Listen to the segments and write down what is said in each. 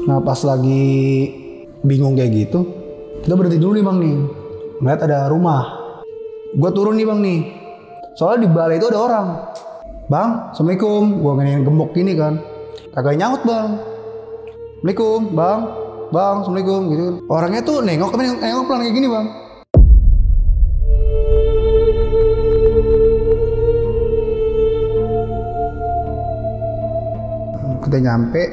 Nah pas lagi bingung kayak gitu, kita berhenti dulu nih bang nih, ngeliat ada rumah. Gue turun nih bang nih, soalnya di balai itu ada orang. Bang, assalamualaikum. Gue ngene gembok gini kan, kagak nyaut bang. Assalamualaikum, bang, assalamualaikum gitu. Orangnya tuh nengok tapi nengok pelan kayak gini bang. Kita nyampe,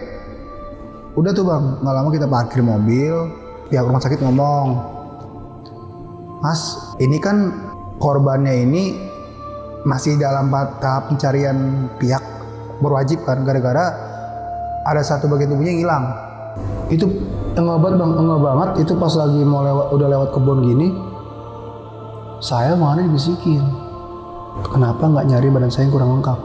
udah tuh bang, nggak lama kita parkir mobil. Pihak rumah sakit ngomong, Mas, ini kan korbannya ini masih dalam tahap pencarian pihak berwajib kan, gara-gara ada satu bagian tubuhnya yang hilang. Itu enggak banget bang, enggak banget. Itu pas lagi mau lewat, udah lewat kebun gini, saya mana dibisikin, kenapa nggak nyari badan saya yang kurang lengkap.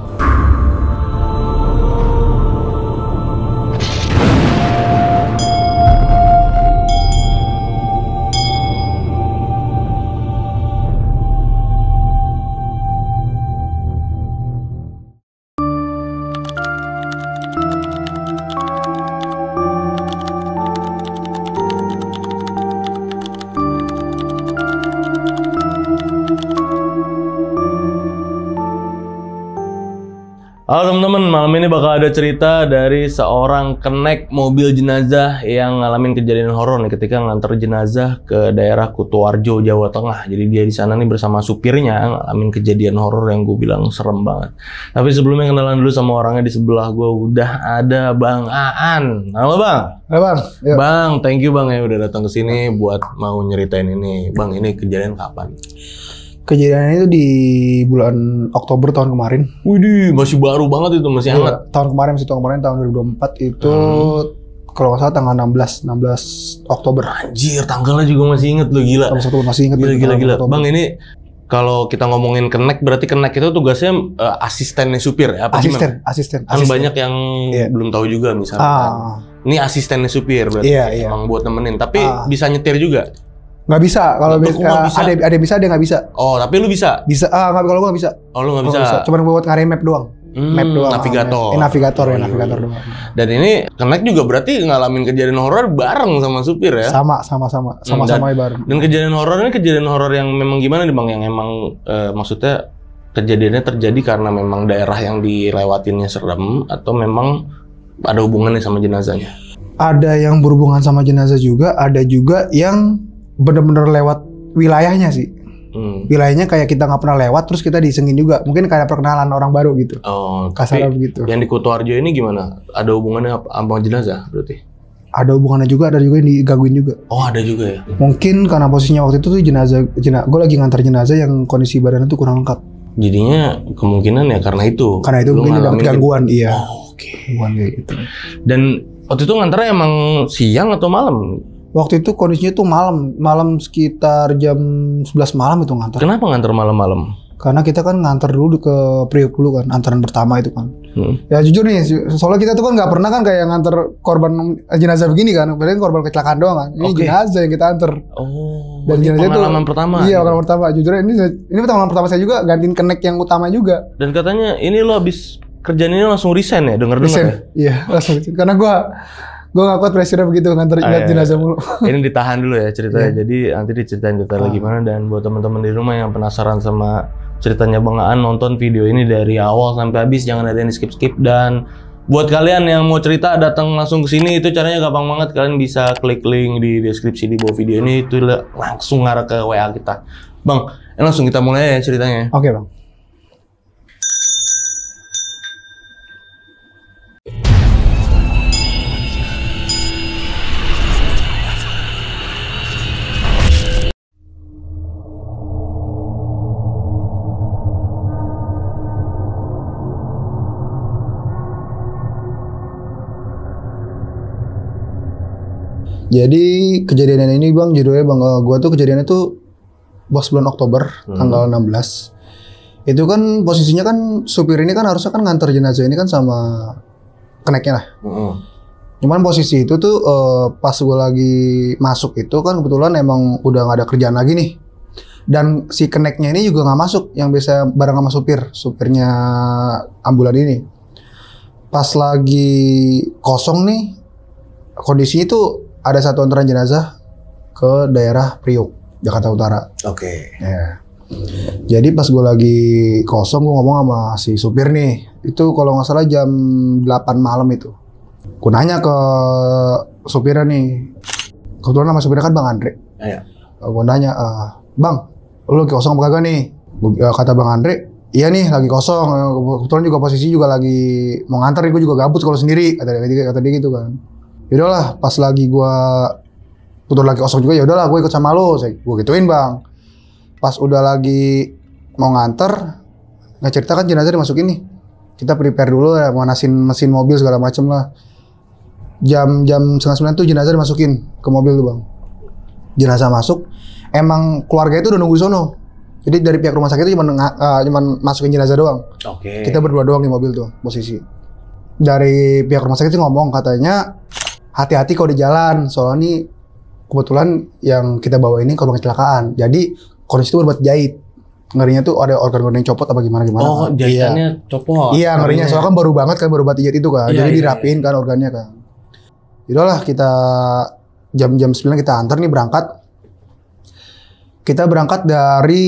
Halo teman-teman, malam ini bakal ada cerita dari seorang kenek mobil jenazah yang ngalamin kejadian horor nih ketika nganter jenazah ke daerah Kutoarjo, Jawa Tengah. Jadi dia di sana nih bersama supirnya ngalamin kejadian horor yang gue bilang serem banget. Tapi sebelumnya kenalan dulu sama orangnya di sebelah gue, udah ada Bang Aan. Halo Bang. Halo Bang. Yuk. Bang, thank you Bang ya udah datang ke sini buat mau nyeritain ini. Bang, ini kejadian kapan? Kejadiannya itu di bulan Oktober tahun kemarin. Widih, masih baru banget itu, masih hangat. Tahun kemarin tahun 2024 itu kalau nggak salah tanggal 16 Oktober. Anjir, tanggalnya juga masih inget lo, gila. Tanggal 1 masih inget. Gila. Bang, ini kalau kita ngomongin kenek, berarti kenek itu tugasnya asistennya supir ya? Apa asisten. Kan banyak yang belum tahu juga misalnya. Ini asistennya supir berarti emang buat nemenin. Tapi bisa nyetir juga? Nggak bisa, kalau ada bisa, ada nggak bisa. Oh, tapi lu bisa? Bisa, kalau gue nggak bisa. Oh, lu nggak bisa? Cuma buat ngarahin map doang. Map doang. Navigator. Navigator doang. Dan ini kenek juga berarti ngalamin kejadian horor bareng sama supir ya? Sama-sama bareng. Dan kejadian horor ini kejadian horor yang memang gimana nih Bang? Yang emang maksudnya kejadiannya terjadi karena memang daerah yang dilewatinnya serem atau memang ada hubungannya sama jenazahnya? Ada yang berhubungan sama jenazah juga, ada juga yang bener-bener lewat wilayahnya sih. Wilayahnya kayak kita nggak pernah lewat, terus kita disengin juga. Mungkin kayak perkenalan orang baru gitu. Oh, kasarnya begitu. Yang di Kutoarjo ini gimana? Ada hubungannya sama jenazah berarti? Ada hubungannya juga, ada juga yang digangguin juga. Oh, ada juga ya? Mungkin karena posisinya waktu itu tuh gue lagi ngantar jenazah yang kondisi badannya tuh kurang lengkap. Jadinya kemungkinan ya karena itu. Karena itu mungkin dapat gangguan, iya. Oh, oke. Gangguan kayak gitu. Dan waktu itu ngantarnya emang siang atau malam? Waktu itu kondisinya tuh malam sekitar jam 11 malam itu ngantar. Kenapa ngantar malam-malam? Karena kita kan ngantar dulu ke Priok dulu kan, antaran pertama itu kan. Ya jujur nih, soalnya kita tuh kan nggak pernah kan kayak ngantar korban jenazah begini kan, padahal korban kecelakaan doang kan. Ini jenazah yang kita antar. Oh. Dan jenazah pengalaman pertama. Iya, pengalaman pertama. Jujur ini pengalaman pertama saya juga gantiin kenek yang utama juga. Dan katanya ini lo habis kerjaan ini langsung resign ya, dengar-dengar ya? Iya, langsung. Karena gue gak kuat pressure begitu nganter jenazah mulu. Ini ditahan dulu ya ceritanya. Jadi nanti diceritain detailnya gimana. Dan buat teman-teman di rumah yang penasaran sama ceritanya Bang Aan, nonton video ini dari awal sampai habis, jangan ada yang di skip-skip. Dan buat kalian yang mau cerita datang langsung ke sini, itu caranya gampang banget. Kalian bisa klik link di deskripsi di bawah video ini, itu langsung ngarah ke WA kita. Bang, langsung kita mulai ya ceritanya. Oke Bang. Jadi kejadian ini Bang, judulnya Bang, gua tuh kejadiannya tuh pas bulan Oktober tanggal 16. Itu kan posisinya kan supir ini kan harusnya kan nganter jenazah ini kan sama keneknya lah. Cuman posisi itu tuh pas gua lagi masuk itu kan kebetulan emang udah gak ada kerjaan lagi nih. Dan si keneknya ini juga gak masuk yang biasa bareng sama supirnya ambulan ini. Pas lagi kosong nih, kondisinya itu ada satu antaran jenazah ke daerah Priuk, Jakarta Utara. Oke. Ya. Jadi pas gue lagi kosong, gue ngomong sama si supir nih. Itu kalau nggak salah jam 8 malam itu. Gue nanya ke supirnya nih. Kebetulan nama supirnya kan Bang Andre. Iya. Gue nanya, Bang, lu lagi kosong apa kagak nih? Kata Bang Andre, iya nih lagi kosong. Kebetulan juga posisi juga lagi mau nganter nih, gue juga gabut kalau sendiri. Kata dia gitu kan. Yaudahlah, pas lagi gue kebetulan lagi kosong juga, yaudahlah gue ikut sama lo. Gue gituin Bang. Pas udah lagi mau nganter, nggak cerita kan jenazah dimasukin nih. Kita prepare dulu ya, manasin mesin mobil segala macem lah. Jam 8:30 tuh jenazah dimasukin ke mobil tuh Bang. Jenazah masuk, emang keluarga itu udah nunggu di sono. Jadi dari pihak rumah sakit itu cuman masukin jenazah doang. Oke. Kita berdua doang di mobil tuh posisi. Dari pihak rumah sakit itu ngomong katanya hati-hati kalau di jalan, soalnya nih kebetulan yang kita bawa ini korban kecelakaan. Jadi kondisi itu berbuat jahit. Ngerinya tuh ada organ-organ yang copot apa gimana. Oh, jahitannya copot. Iya, ngerinya soalnya kan baru banget kan, baru banget jahit itu kan. Iya, jadi iya, dirapiin kan organnya kan. Yaudahlah kita jam 9 kita antar nih berangkat. Kita berangkat dari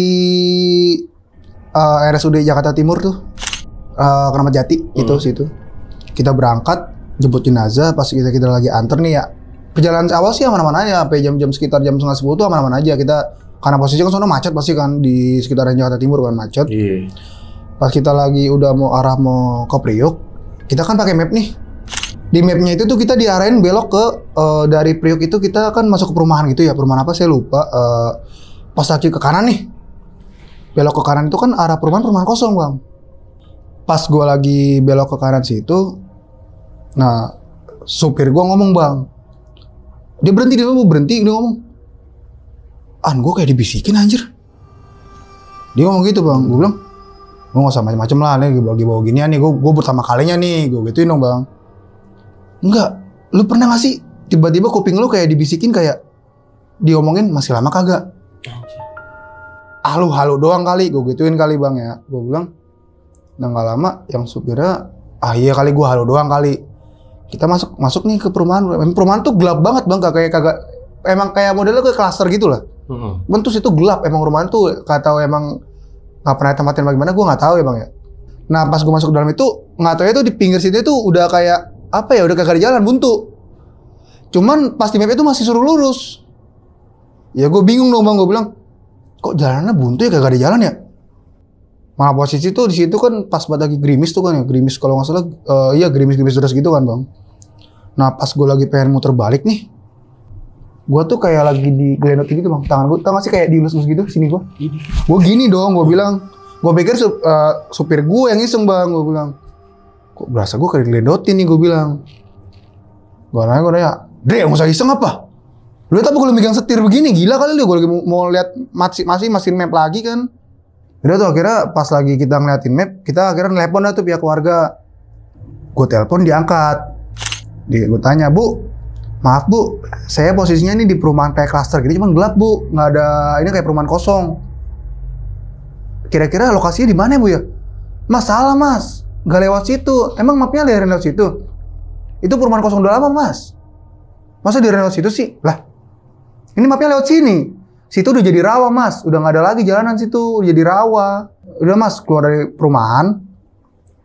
RSUD Jakarta Timur tuh. Keramat Jati itu situ. Kita berangkat jemput jenazah, pas kita lagi antar nih ya. Perjalanan awal sih aman-aman aja, sampai jam sekitar jam 9:30 tuh aman-aman aja. Kita karena posisi kan sono macet pasti kan di sekitaran Jakarta Timur kan macet. Iya. Pas kita lagi udah mau ke Priuk, kita kan pakai map nih. Di mapnya itu tuh kita diarahin belok ke dari Priuk itu kita kan masuk ke perumahan gitu ya. Perumahan apa saya lupa. Pas lagi ke kanan nih, belok ke kanan itu kan arah perumahan kosong Bang. Pas gue lagi belok ke kanan situ, nah supir gue ngomong Bang, dia berhenti dia ngomong, gue kayak dibisikin anjir. Dia ngomong gitu Bang, gue bilang, gue gak usah macem-macem lah, nih lagi bawa ginian nih, gue pertama kalinya nih, gue gituin dong Bang. Enggak, lu pernah gak sih tiba-tiba kuping lu kayak dibisikin kayak diomongin masih lama kagak? Halu doang kali, gue gituin kali Bang ya. Gue bilang, nah gak lama yang supirnya, iya kali gue halu doang kali. Kita masuk nih ke perumahan. Perumahan tuh gelap banget Bang, kagak emang kayak modelnya kayak klaster gitu lah. Bentuk itu gelap, emang rumahan tuh gak tahu emang gak pernah tempatin bagaimana, gue gak tahu ya Bang ya. Nah pas gue masuk ke dalam itu, gak tahu ya tuh di pinggir situ itu udah kayak apa ya, udah kagak ada jalan, buntu. Cuman pas di map itu masih suruh lurus. Ya gue bingung dong Bang, gue bilang, kok jalannya buntu ya, kagak ada jalan ya? Malah posisi tuh di situ kan pas banget lagi gerimis tuh kan ya, gerimis kalau nggak salah, iya gerimis deras gitu kan Bang. Nah pas gue lagi pengen muter balik nih, gue tuh kayak lagi digeledotin gitu Bang, tangan gue, tau gak sih kayak dielus-elus gitu, sini gue. Gue gini dong, gue bilang, gue pikir supir gue yang iseng Bang, gue bilang, kok berasa gue kayak digeledotin nih, gue bilang. Gue nanya, Dre, nggak usah iseng apa? Lu lihat apa gue megang setir begini, gila kali lu, gue lagi mau lihat masih map lagi kan. Udah tuh akhirnya pas lagi kita ngeliatin map, kita akhirnya telepon dah tuh pihak keluarga. Gue telepon diangkat. Gue tanya, Bu, maaf Bu, saya posisinya ini di perumahan kayak klaster gitu, cuman gelap Bu, nggak ada, ini kayak perumahan kosong. Kira-kira lokasinya di mana Bu ya? Mas salah Mas, nggak lewat situ. Emang mapnya lewat situ? Itu perumahan kosong udah lama Mas. Masa lewat situ sih? Lah, ini mapnya lewat sini. Situ udah jadi rawa Mas, udah nggak ada lagi jalanan situ, udah jadi rawa. Udah Mas keluar dari perumahan,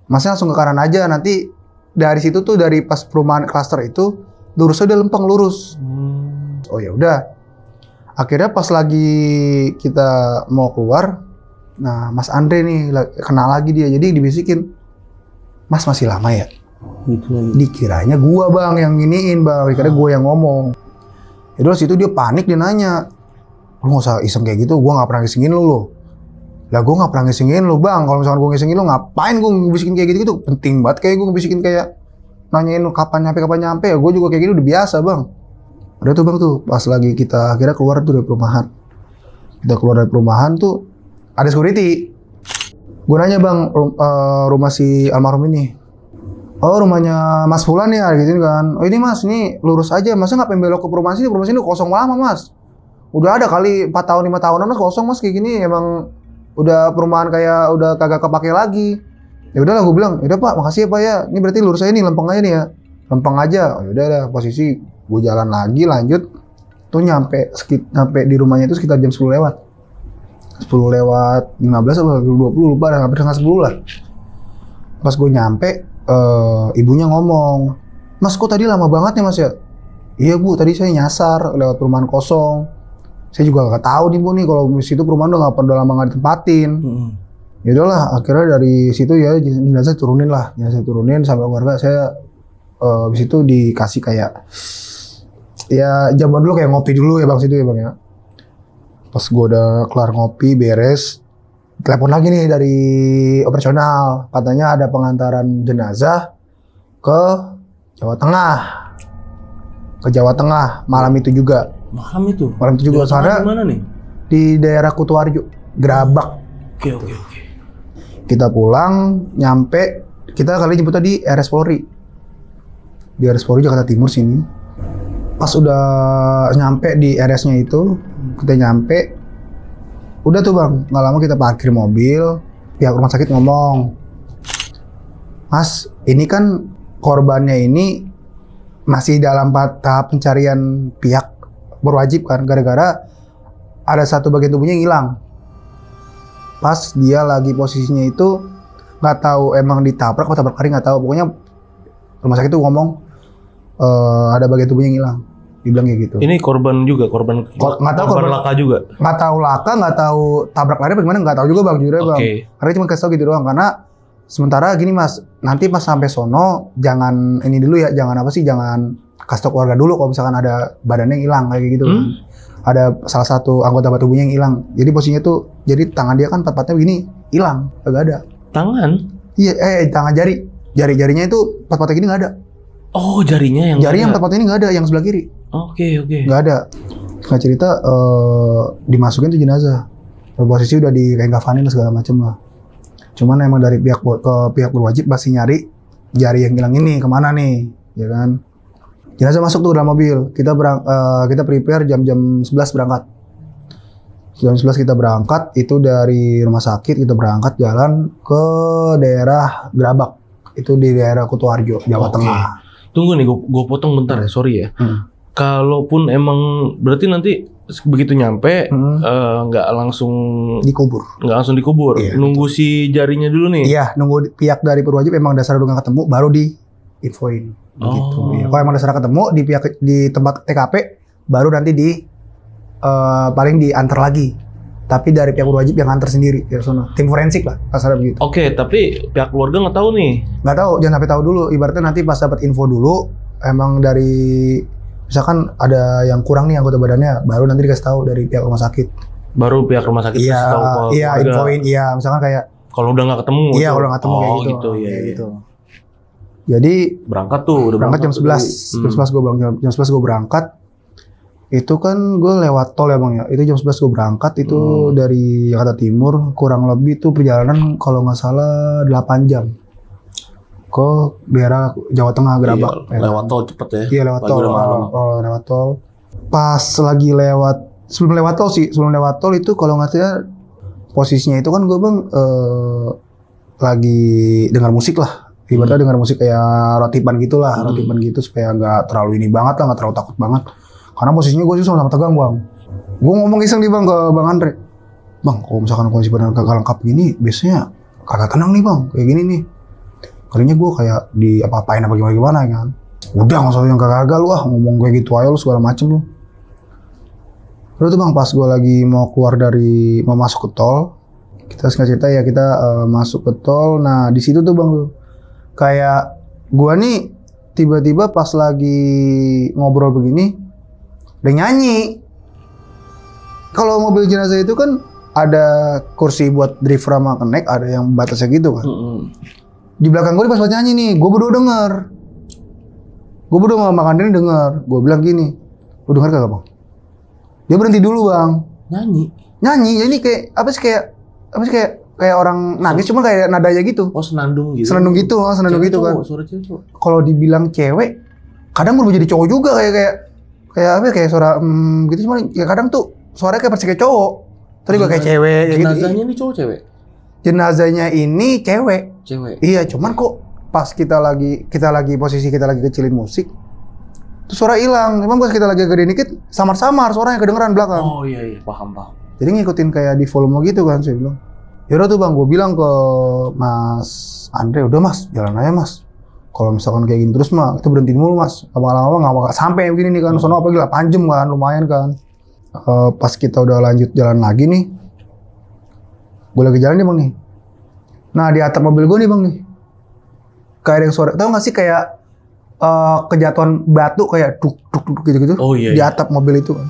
Masnya langsung ke kanan aja. Nanti dari situ tuh, dari pas perumahan klaster itu lurus aja, lempeng lurus. Oh ya udah. Akhirnya pas lagi kita mau keluar, nah Mas Andre nih kenal lagi dia, jadi dibisikin, Mas masih lama ya? Dikiranya gua Bang yang giniin Bang, dikira gua yang ngomong. Jadi situ dia panik, dia nanya, lu gak usah iseng kayak gitu, gua gak pernah ngisengin lu. Lah gua gak pernah ngisengin lu Bang, kalau misalkan gua ngisengin lu ngapain gua ngebisikin kayak gitu-gitu? Penting banget kayak gua ngebisikin kayak nanyain lu kapan nyampe ya, gua juga kayak gitu udah biasa Bang. Udah tuh Bang tuh, pas lagi kita akhirnya keluar tuh dari perumahan. Kita keluar dari perumahan tuh, ada security. Gua nanya Bang, rumah si almarhum ini. Oh rumahnya Mas Fulan ya gitu kan. Oh ini Mas, ini lurus aja. Masa nggak pengen belok ke perumahan sini? Perumahan sini kosong lama Mas. Udah ada kali 4 tahun 5 tahunan Mas kosong Mas kayak gini. Emang udah perumahan kayak udah kagak kepake lagi. Ya udahlah gue bilang, udah Pak, makasih ya Pak ya. Ini berarti lurus aja nih, lempeng aja nih ya. Lempeng aja. Oh yaudah posisi Gue jalan lagi lanjut tuh nyampe di rumahnya itu sekitar jam 10 lewat. 10 lewat 15 atau 20 lupa, hampir setengah 10 lah. Pas gue nyampe, ibunya ngomong, "Mas, kok tadi lama banget ya Mas ya?" "Iya Bu, tadi saya nyasar lewat perumahan kosong. Saya juga nggak tahu nih Bu nih kalau di situ perumahan udah lama nggak ditempatin." Ya udahlah, akhirnya dari situ ya jenazah turunin sampai keluarga saya. Habis itu dikasih kayak ya zaman dulu kayak ngopi dulu ya Bang situ ya Bang ya. Pas gue udah kelar ngopi beres, telepon lagi nih dari operasional, katanya ada pengantaran jenazah ke Jawa Tengah malam itu juga. Malam itu Juga karena mana nih? di daerah Kutoarjo, Gerabak. Oke. Kita pulang, nyampe, kita kali jemputnya di RS Polri. Di RS Polri Jakarta Timur sini. Pas udah nyampe di RS-nya itu, kita nyampe, udah tuh Bang, nggak lama kita parkir mobil, pihak rumah sakit ngomong, "Mas, ini kan korbannya ini masih dalam tahap pencarian pihak berwajib kan, gara-gara ada satu bagian tubuhnya yang hilang. Pas dia lagi posisinya itu nggak tahu emang ditabrak atau tabrak lari nggak tahu, pokoknya rumah sakit itu ngomong ada bagian tubuhnya yang hilang." Dibilang kayak gitu. Ini korban juga, korban laka juga. Nggak tahu laka, nggak tahu tabrak lari bagaimana, nggak tahu juga Bang, jujur Bang. Karena cuma kasih tau gitu doang. Karena sementara gini Mas, nanti pas sampai sono jangan ini dulu ya, jangan kasih tau keluarga dulu kalau misalkan ada badannya yang hilang kayak gitu. Ada salah satu anggota tubuhnya yang hilang. Jadi posisinya tuh, jadi tangan dia kan empat-empatnya begini hilang, kagak ada. Tangan? Iya, tangan jarinya itu empat-empatnya gini nggak ada. Oh, jarinya yang empat-empatnya ini nggak ada, yang sebelah kiri. Oke. Nggak ada. Nggak cerita dimasukin tuh jenazah. Posisi udah direnggafanin segala macem lah. Cuman emang dari pihak berwajib masih nyari jari yang hilang ini kemana nih, ya kan? Jenazah masuk tuh dalam mobil. Kita prepare jam 11 berangkat. Jam 11 kita berangkat, itu dari rumah sakit kita berangkat jalan ke daerah Gerabak. Itu di daerah Kutoarjo, Jawa Tengah. Tunggu nih, gue potong bentar ya, sorry ya. Kalaupun emang berarti nanti begitu nyampe nggak langsung dikubur, iya, nunggu si jarinya dulu nih. Iya, nunggu pihak dari berwajib emang dasar udah nggak ketemu baru diinfoin begitu. Ya. Kalau emang dasar ketemu di tempat TKP baru nanti paling diantar lagi. Tapi dari pihak berwajib yang antar sendiri dari sana. Tim forensik lah, kasarnya begitu. Oke, tapi pihak keluarga nggak tahu nih. Nggak tahu, jangan sampai tahu dulu. Ibaratnya nanti pas dapat info dulu, emang dari misalkan ada yang kurang nih anggota badannya, baru nanti dikasih tahu dari pihak rumah sakit. Baru pihak rumah sakit kasih tahu ke keluarga. Infoin, misalkan kayak kalau udah nggak ketemu. Iya, kalau nggak ketemu kayak gitu. Iya. Gitu. Jadi berangkat tuh, udah berangkat jam 11. Jam 11 gue jam 11 gue berangkat. Itu kan gue lewat tol ya Bang ya. Itu jam 11 gue berangkat itu dari Jakarta Timur, kurang lebih tuh perjalanan kalau nggak salah 8 jam. Ke daerah Jawa Tengah Gerabak. Iya, lewat tol cepet ya. Iya, lewat tol. Lewat tol. Pas lagi sebelum lewat tol itu kalau nggak salah posisinya itu kan gue Bang lagi dengar musik lah. Ibaratnya dengar musik kayak rotiban gitulah, rotiban gitu supaya nggak terlalu ini banget lah, nggak terlalu takut banget. Karena posisinya gue sih sama-sama tegang Bang. Gue ngomong iseng nih Bang ke Bang Andre. "Bang, kalau misalkan kondisi badan kagak lengkap gini, biasanya kagak tenang nih Bang, kayak gini nih. Kalinya gue kayak di apa-apain apa gimana kan. Udah nggak usah yang kagak lu ngomong kayak gitu aja lu segala macem lu." Terus tuh Bang, pas gue lagi mau masuk ke tol, kita cerita ya kita masuk ke tol. Nah di situ tuh Bang tuh kayak gue nih tiba-tiba pas lagi ngobrol begini udah nyanyi. Kalau mobil jenazah itu kan ada kursi buat driver sama kenek, ada yang batasnya gitu kan. Di belakang gue pas nyanyi nih, gue berdua denger. Gue berdua sama Bang Andre denger. Gue bilang gini, "Lu denger kagak Bang?" Dia berhenti dulu Bang. Nyanyi, jadi kayak orang nangis, cuma kayak nadanya gitu. Oh, senandung gitu. Senandung gitu kan. Suara cewek. Kalau dibilang cewek, kadang berubah jadi cowok juga kayak suara gitu, cuma ya kadang tuh suaranya kayak persis kayak cowok. Tadi gue kayak cewek. Jenazahnya ini cowok cewek? Jenazahnya ini cewek. Cewek. Iya, cuman kok pas kita lagi posisi kita lagi kecilin musik, Terus suara hilang. Emang pas kita lagi gede dikit, samar-samar suaranya kedengeran belakang. Oh iya paham. Jadi ngikutin kayak di volume gitu kan, saya bilang. Yaudah tuh bang, gue bilang ke Mas Andre, udah mas, jalan aja mas. Kalau misalkan kayak gini terus mah, kita berhenti dulu mas. Lama-lama nggak bakal sampai begini nih kan. Sono apa gila, panjem kan, lumayan kan. Pas kita udah lanjut jalan lagi nih, gue lagi jalan nih bang nih. Nah di atap mobil gue nih bang nih, kayak ada yang suara, tau gak sih kayak kejatuhan batu kayak duk gitu-gitu Oh iya. di atap mobil itu kan.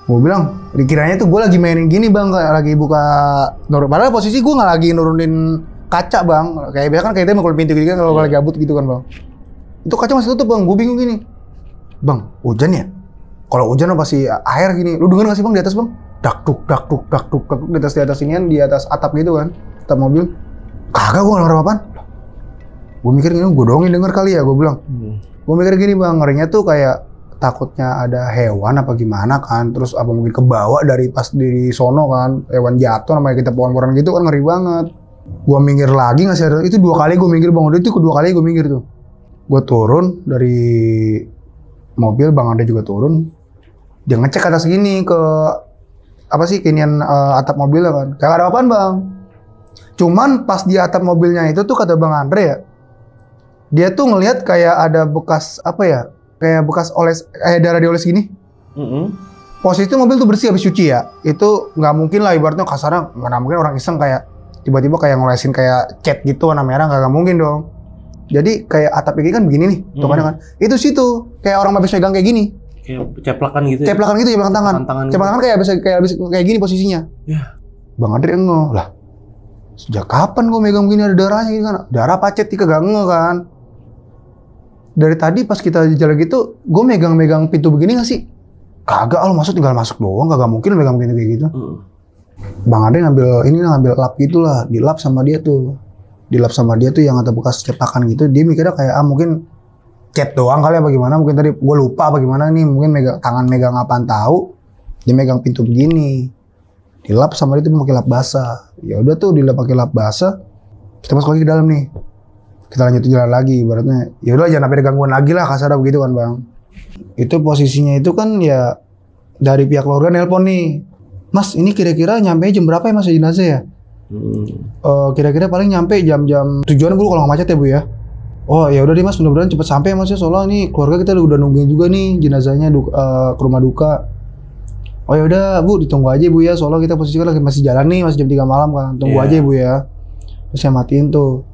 Gue bilang, dikiranya tuh gue lagi mainin gini bang, kayak lagi buka padahal posisi gue nggak lagi nurunin kaca bang, kayak biasa kan kayak itu mukul pintu gitu kan kalau lagi gabut gitu kan bang. Itu kaca masih tutup bang, gue bingung gini, bang hujan ya? Kalau hujan pasti air gini, lu denger nggak sih bang di atas bang? Dak duk di atas inian, di atas atap gitu kan, atap mobil. Kagak, gue nggak denger apa-apaan. Gue mikir gini, gue doang yang denger kali ya, gue bilang. Gue mikir gini bang, ngerinya tuh kayak takutnya ada hewan apa gimana kan, terus apa mungkin kebawa dari pas di sono kan, hewan jatuh namanya kita pohon-pohonan gitu kan, ngeri banget. Gue minggir lagi nggak sih, itu 2 kali gue minggir bang, udah itu kedua kali gue minggir tuh. Gue turun dari mobil, bang Ade juga turun, dia ngecek atas gini ke apa sih kinian atap mobilnya kan, kayak ada apaan bang. Cuman pas di atap mobilnya itu tuh kata bang Andre ya, dia tuh ngelihat kayak ada bekas apa ya, kayak bekas oles, darah dioles gini. Posisi itu mobil tuh bersih habis cuci ya. Itu nggak mungkin lah, ibaratnya kasarnya mana mungkin orang iseng kayak tiba-tiba kayak ngolesin kayak cat gitu warna merah, nggak mungkin dong. Jadi kayak atap ini kan begini nih, tuh kan. Itu situ kayak orang habis megang kayak gini. Kayak ceplakan gitu. Ceplakan gitu ya, ceplakan tangan. Ceplakan kayak habis kayak gini posisinya. Ya. Bang Andre ngeh lah. Sejak kapan gue megang begini ada darahnya gitu kan? Darah pacet kagak ngeh kan? Dari tadi pas kita jalan gitu, gue megang-megang pintu begini gak sih? Kagak, lo masuk tinggal masuk doang, kagak mungkin megang pintu kayak gitu. Bang Ade ngambil lap gitu lah, dilap sama dia tuh. Dilap sama dia tuh yang ada bekas cetakan gitu, dia mikirnya kayak mungkin cat doang kali ya bagaimana, mungkin tadi gue lupa bagaimana nih, mungkin tangan megang apaan tahu, dia megang pintu begini. Dilap sama dia tuh pakai lap basah. Ya udah tuh dilap pakai lap basah, kita masuk lagi ke dalam nih. Kita lanjut jalan lagi, ibaratnya ya udah jangan sampai ada gangguan lagi lah, kasar begitu kan bang. Itu posisinya itu kan ya dari pihak keluarga nelpon nih, mas ini kira-kira nyampe jam berapa ya mas jenazah ya? Kira-kira paling nyampe jam-jam tujuan bu kalau nggak macet ya bu ya. Oh ya udah deh mas, mudah-mudahan cepet sampai mas ya, soalnya nih keluarga kita udah nungguin juga nih jenazahnya ke rumah duka. Oh ya udah bu, ditunggu aja bu ya, soalnya kita posisi lagi masih jalan nih, masih jam 3 malam kan, tunggu aja bu ya. Terus saya matiin tuh.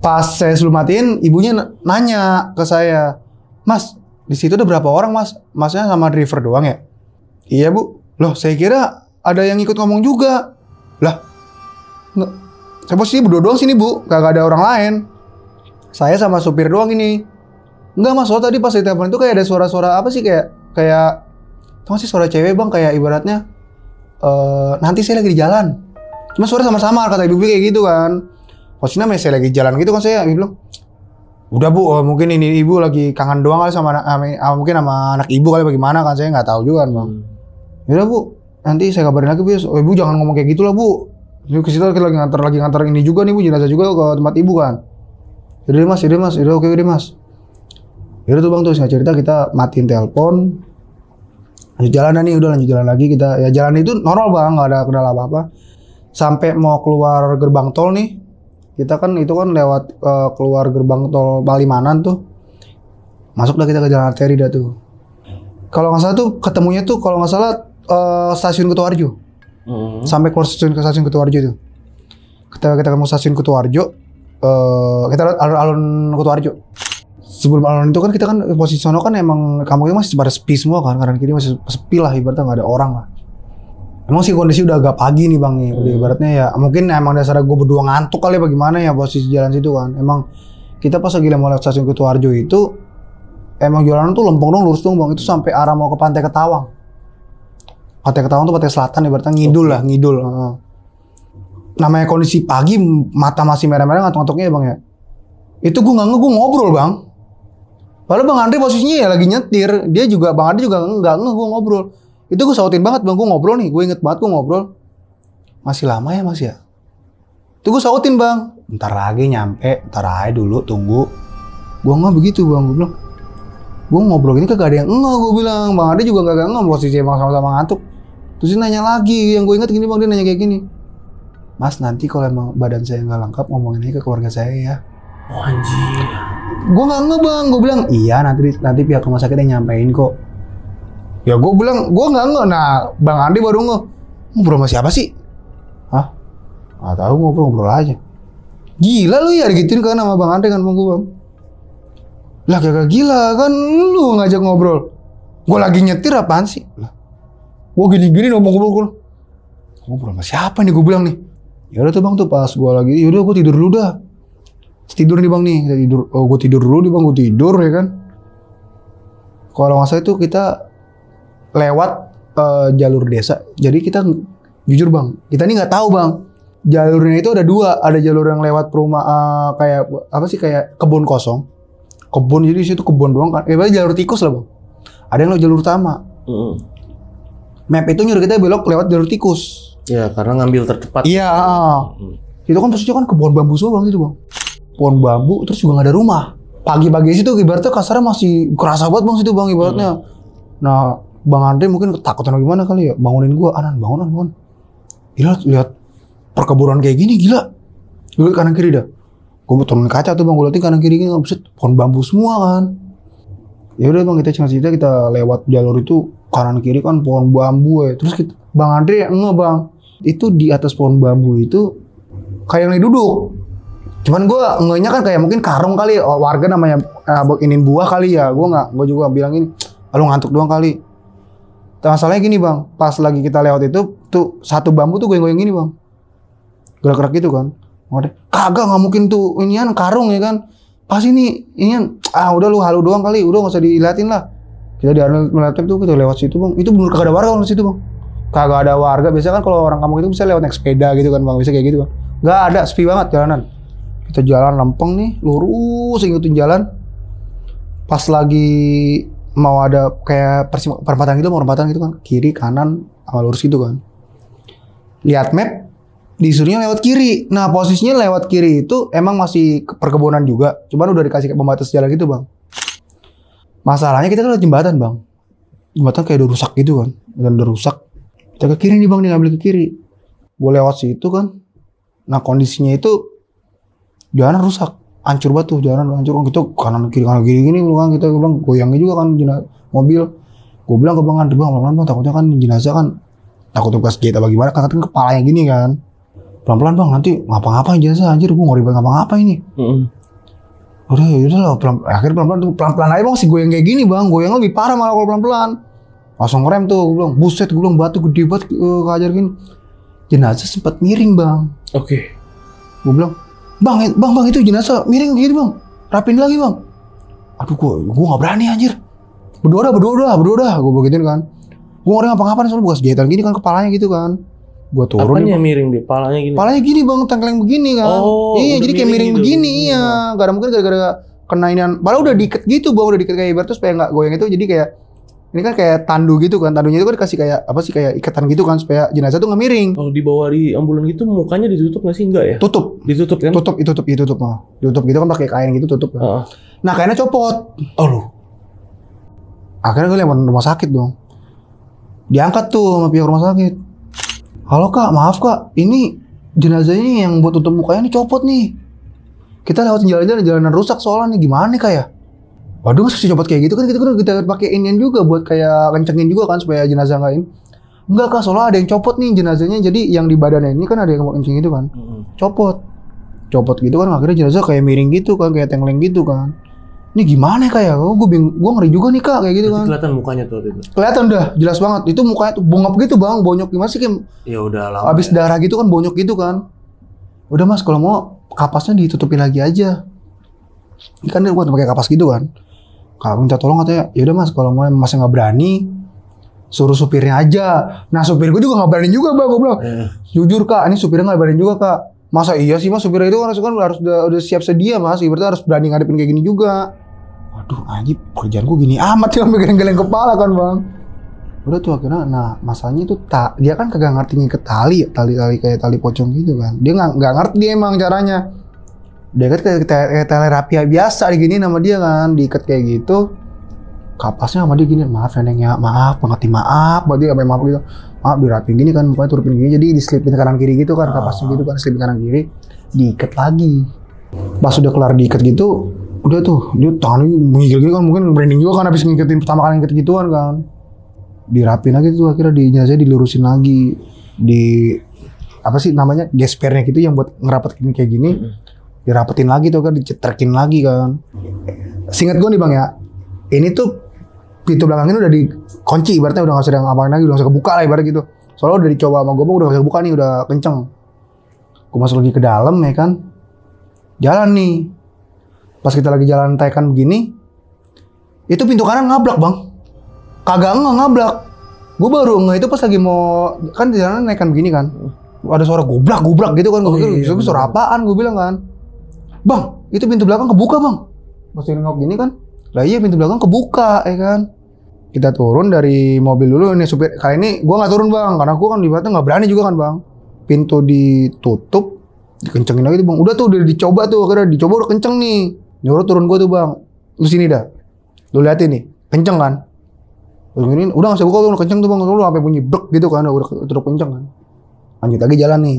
Pas saya sebelum matiin, ibunya nanya ke saya, mas, di situ ada berapa orang mas? Masnya sama driver doang ya? Iya bu. Loh, saya kira ada yang ikut ngomong juga. Lah, nggak. Saya posisi berdua doang sini bu, kagak ada orang lain. Saya sama supir doang ini. Enggak mas, soalnya tadi pas di telepon itu kayak ada suara-suara apa sih, kayak tau sih suara cewek bang, kayak ibaratnya nanti saya lagi di jalan. Cuma suara sama-sama kata ibu kayak gitu kan. Posisinya saya lagi jalan gitu kan, saya bilang, udah bu, mungkin ini ibu lagi kangen doang kali sama mungkin sama anak ibu kali bagaimana kan, saya nggak tahu juga kan bang. Yaudah bu, nanti saya kabarin lagi bu. Oh, ibu jangan ngomong kayak gitu lah bu. Ke situ kita lagi nganter ini juga nih bu, jenazah juga ke tempat ibu kan. Yaudah mas, yaudah oke mas. Yaudah tuh bang, tuh singkat cerita kita matiin telepon. Lanjut jalan nih, udah lanjut jalan lagi kita. Ya jalan itu normal bang, nggak ada kendala apa-apa. Sampai mau keluar gerbang tol nih, kita kan itu kan lewat keluar gerbang tol Palimanan tuh. Masuk dah kita ke jalan arteri dah tuh. Kalau nggak salah tuh ketemunya tuh kalau nggak salah stasiun Kutoarjo. Sampai keluar stasiun Kutoarjo tuh. Kita ketemu stasiun Kutoarjo, kita alun-alun Kutoarjo. Sebelum alun itu kan kita kan posisi sono kan emang kampungnya masih pada sepi semua kan, kanan kiri masih sepi lah, ibaratnya nggak ada orang lah. Emang sih kondisi udah agak pagi nih bang nih, udah ibaratnya ya mungkin emang dasarnya gue berdua ngantuk kali bagaimana ya posisi jalan situ kan. Emang kita pas lagi mau lewat stasiun Kutoarjo itu emang jalanan tuh lempeng dong, lurus dong bang, itu sampai arah mau ke Pantai Ketawang. Pantai Ketawang tuh pantai selatan ibaratnya ngidul lah, ngidul. Namanya kondisi pagi, mata masih merah-merah ngantuk-ngantuknya ya bang ya. Itu gue nggak gue ngobrol bang. Padahal bang Andre posisinya ya lagi nyetir, dia juga bang Andre juga nggak gue ngobrol. Itu gue sautin banget bang, gue ngobrol nih, gue inget banget gue ngobrol. Masih lama ya mas ya? Itu gue sautin bang, bentar lagi nyampe, bentar aja dulu, tunggu. Gue nggak begitu bang, gue bilang. Gue ngobrol gini kagak ada yang enggak, gue bilang. Bang Ade juga kagak enggak, posisi emang sama-sama ngantuk. Terus dia nanya lagi, yang gue ingat gini bang, dia nanya kayak gini. Mas nanti kalau emang badan saya nggak lengkap ngomongin aja ke keluarga saya ya. Oh, anjir. Gue nggak nge bang, gue bilang iya nanti pihak rumah sakit yang nyampein kok. Ya gue bilang gue nggak nge. Nah Bang Andi baru nge. Ngobrol sama siapa sih? Hah? Nggak tahu, ngobrol aja. Gila lu ya digituin kan sama Bang Andi kan bang gue bang. Lah kagak gila kan lu ngajak ngobrol. Gue lagi nyetir apaan sih? Lah, gue gini-gini ngobrol. Ngobrol sama siapa nih gue bilang nih? Ya udah tuh bang tuh pas gue lagi, yaudah gue tidur dulu dah. Tidur nih bang nih, kita tidur. Oh gue tidur dulu nih bang, gue tidur ya kan. Kalau nggak salah itu kita lewat jalur desa. Jadi kita jujur bang, kita nih nggak tahu bang. Jalurnya itu ada dua, ada jalur yang lewat perumahan kayak apa sih kayak kebun kosong. Kebun jadi di situ kebun doang kan. Berarti jalur tikus lah bang. Ada yang lewat jalur utama. Map itu nyuruh kita belok lewat jalur tikus. Ya karena ngambil tercepat. Iya. Itu kan posisinya kan kebun bambu semua bang itu bang. Pohon bambu terus juga nggak ada rumah. Pagi-pagi situ ibaratnya kasarnya masih kerasa banget bang situ bang ibaratnya. Nah Bang Andre mungkin ketakutan gimana kali ya, bangunin gua, Anan bangun. Gila lihat perkebunan kayak gini gila. Lu lihat kanan kiri dah. Gua turunin kaca tuh bang, gua liatin kanan kiri gini, buset, pohon bambu semua kan. Ya udah bang kita cerita kita lewat jalur itu kanan kiri kan pohon bambu ya. Terus Bang Andre bang itu di atas pohon bambu itu kayak yang lagi duduk. Cuman gue ngenya kan kayak mungkin karung kali, warga namanya inin buah kali ya. Gue juga bilang ini, lu ngantuk doang kali. Masalahnya gini bang, pas lagi kita lewat itu, tuh satu bambu tuh goyang-goyang gini bang. Gerak-gerak gitu kan. Kagak nggak mungkin tuh inian karung ya kan. Pas ini udah lu halu doang kali, udah nggak usah diliatin lah. Kita di laptop tuh kita lewat situ bang. Itu bener kagak ada warga di situ bang. Kagak ada warga. Biasanya kan kalau orang kampung itu bisa lewat naik sepeda gitu kan bang, bisa kayak gitu bang. Nggak ada, sepi banget jalanan. Kita jalan lempeng nih, lurus ngikutin jalan. Pas lagi mau ada kayak perempatan gitu kan, kiri kanan sama lurus gitu kan. Lihat map, disuruhnya lewat kiri. Nah posisinya lewat kiri itu emang masih perkebunan juga, cuman udah dikasih pembatas jalan gitu bang. Masalahnya kita kan lewat jembatan bang, jembatan kayak udah rusak gitu kan, dan udah rusak. Kita ke kiri nih bang, dia ngambil ke kiri. Gue lewat situ kan. Nah kondisinya itu jalanan rusak, hancur banget tuh, jalanan hancur gitu, kanan kiri gini kan, kita bilang goyangnya juga kan mobil. Gue bilang ke Bang Andre, pelan-pelan bang, takutnya kan jenazah kan takut tugas gate apa gimana, kan kepalanya gini kan. Pelan-pelan bang, nanti ngapa-ngapain jenazah, anjir gue ngeri banget ngapa-ngapain ini. Udah lah, akhirnya pelan-pelan aja bang, masih goyang kayak gini bang, goyang lebih parah malah kalau pelan-pelan. Langsung ngerem tuh, gue bilang, buset, gue bilang batu gede banget kehajar gini. Jenazah sempat miring bang. Oke. Gue bilang, Bang itu jenazah miring gitu bang, rapin lagi bang. Aduh gue nggak berani anjir. Berdua dah, gue begituin kan. Gue ngeri ngapa-ngapain soalnya bekas jahitan gini kan kepalanya gitu kan. Gue turun. Apanya miring deh, palanya gini? Palanya gini bang, tengkleng begini kan. Oh, iya jadi kayak miring gitu. begini, iya. Gak ada mungkin gara-gara kena inian. Padahal udah diikat gitu bang, udah diikat kayak ibarat supaya nggak goyang itu. Jadi kayak ini kan kayak tandu gitu kan, tandunya itu kan dikasih kayak apa sih kayak ikatan gitu kan supaya jenazah tuh nggak miring. Kalau dibawa di ambulan gitu mukanya ditutup nggak sih? Enggak ya? Tutup. Ditutup kan? Tutup mah. Ditutup gitu kan pakai kain gitu tutup. Nah kainnya copot. Oh lu. Akhirnya gue lewat rumah sakit dong. Diangkat tuh sama pihak rumah sakit. Halo kak, maaf kak, ini jenazahnya yang buat tutup mukanya nih copot nih. Kita lewat jalanan rusak soalnya nih, gimana nih kak ya? Waduh masa sih copot kayak gitu kan, kita pakai inian juga buat kayak kencengin juga kan supaya jenazah nggak ini. Enggak kak, soalnya ada yang copot nih jenazahnya, jadi yang di badannya ini kan ada yang mau kencing gitu kan. Copot gitu kan, akhirnya jenazah kayak miring gitu kan, kayak tengkleng gitu kan. Ini gimana kak ya? Gue ngeri juga nih kak, kayak gitu kan. Kelihatan mukanya tuh waktu itu. Kelihatan dah, jelas banget. Itu mukanya tuh bongap gitu bang, bonyok gimana sih kayak. Ya udah lama. Abis darah gitu kan, bonyok gitu kan. Udah mas, kalau mau kapasnya ditutupin lagi aja. Ini kan dia buat pakai kapas gitu kan. Kalau minta tolong katanya, ya udah mas, kalau mau masnya nggak berani, suruh supirnya aja. Nah supir gue juga nggak berani juga bang, gue bilang. Jujur kak, ini supirnya nggak berani juga kak. Masa iya sih mas, supirnya itu harus udah siap sedia mas, berarti harus berani ngadepin kayak gini juga. Waduh anjir, pekerjaan gue gini amat ya, geleng-geleng kepala kan bang. Udah tuh akhirnya, nah masalahnya tuh dia kan kagak ngerti ngiket tali kayak tali pocong gitu kan. Dia nggak ngerti dia emang caranya. Dia kan kayak tali rapia biasa gini nama dia kan, diikat kayak gitu. kapasnya sama dia gini, maaf neneng ya, maaf banget nih, maaf berarti sampai maaf gitu, maaf dirapin gini kan, mukanya turupin gini, jadi diselipin kanan kiri gitu kan, kapasnya gitu kan, selipin kanan kiri, diikat lagi. Pas udah kelar diikat gitu, udah tuh dia tangannya menggigil gitu kan, mungkin branding juga kan habis ngiketin pertama kali ngiket gituan kan, dirapin lagi tuh, akhirnya jenazahnya dilurusin lagi, di apa sih namanya gespernya gitu yang buat ngerapetin kayak gini, dirapetin lagi tuh kan, dicetrekin lagi kan. Seingat gue nih bang ya, ini tuh pintu belakang ini udah dikunci, ibaratnya udah nggak usah ngapain lagi, udah nggak usah kebuka lah ibarat gitu. Soalnya udah dicoba sama gue, udah nggak usah kebuka nih, udah kenceng. Gue masuk lagi ke dalam ya kan, jalan nih. Pas kita lagi jalan taikan begini, itu pintu kanan ngablak bang, kagak ngablak. Gue baru itu pas lagi mau kan di jalan naikan begini kan, ada suara gobrak gitu kan, gue pikir suara apaan, gue bilang kan, bang itu pintu belakang kebuka bang. Pas nengok gini kan, lah iya pintu belakang kebuka ya kan. Kita turun dari mobil dulu nih supir. Kali ini gue nggak turun bang, karena gue kan di Batam nggak berani juga kan bang. Pintu ditutup, dikencengin lagi tuh bang. Udah tuh udah dicoba tuh, akhirnya dicoba udah kenceng nih. Nyuruh turun gue tuh bang, lu sini dah, lu liatin nih, kenceng kan. Ini udah nggak usah buka, udah kenceng tuh bang, lu sampai bunyi brek gitu kan, udah terus kenceng kan. Lanjut lagi jalan nih.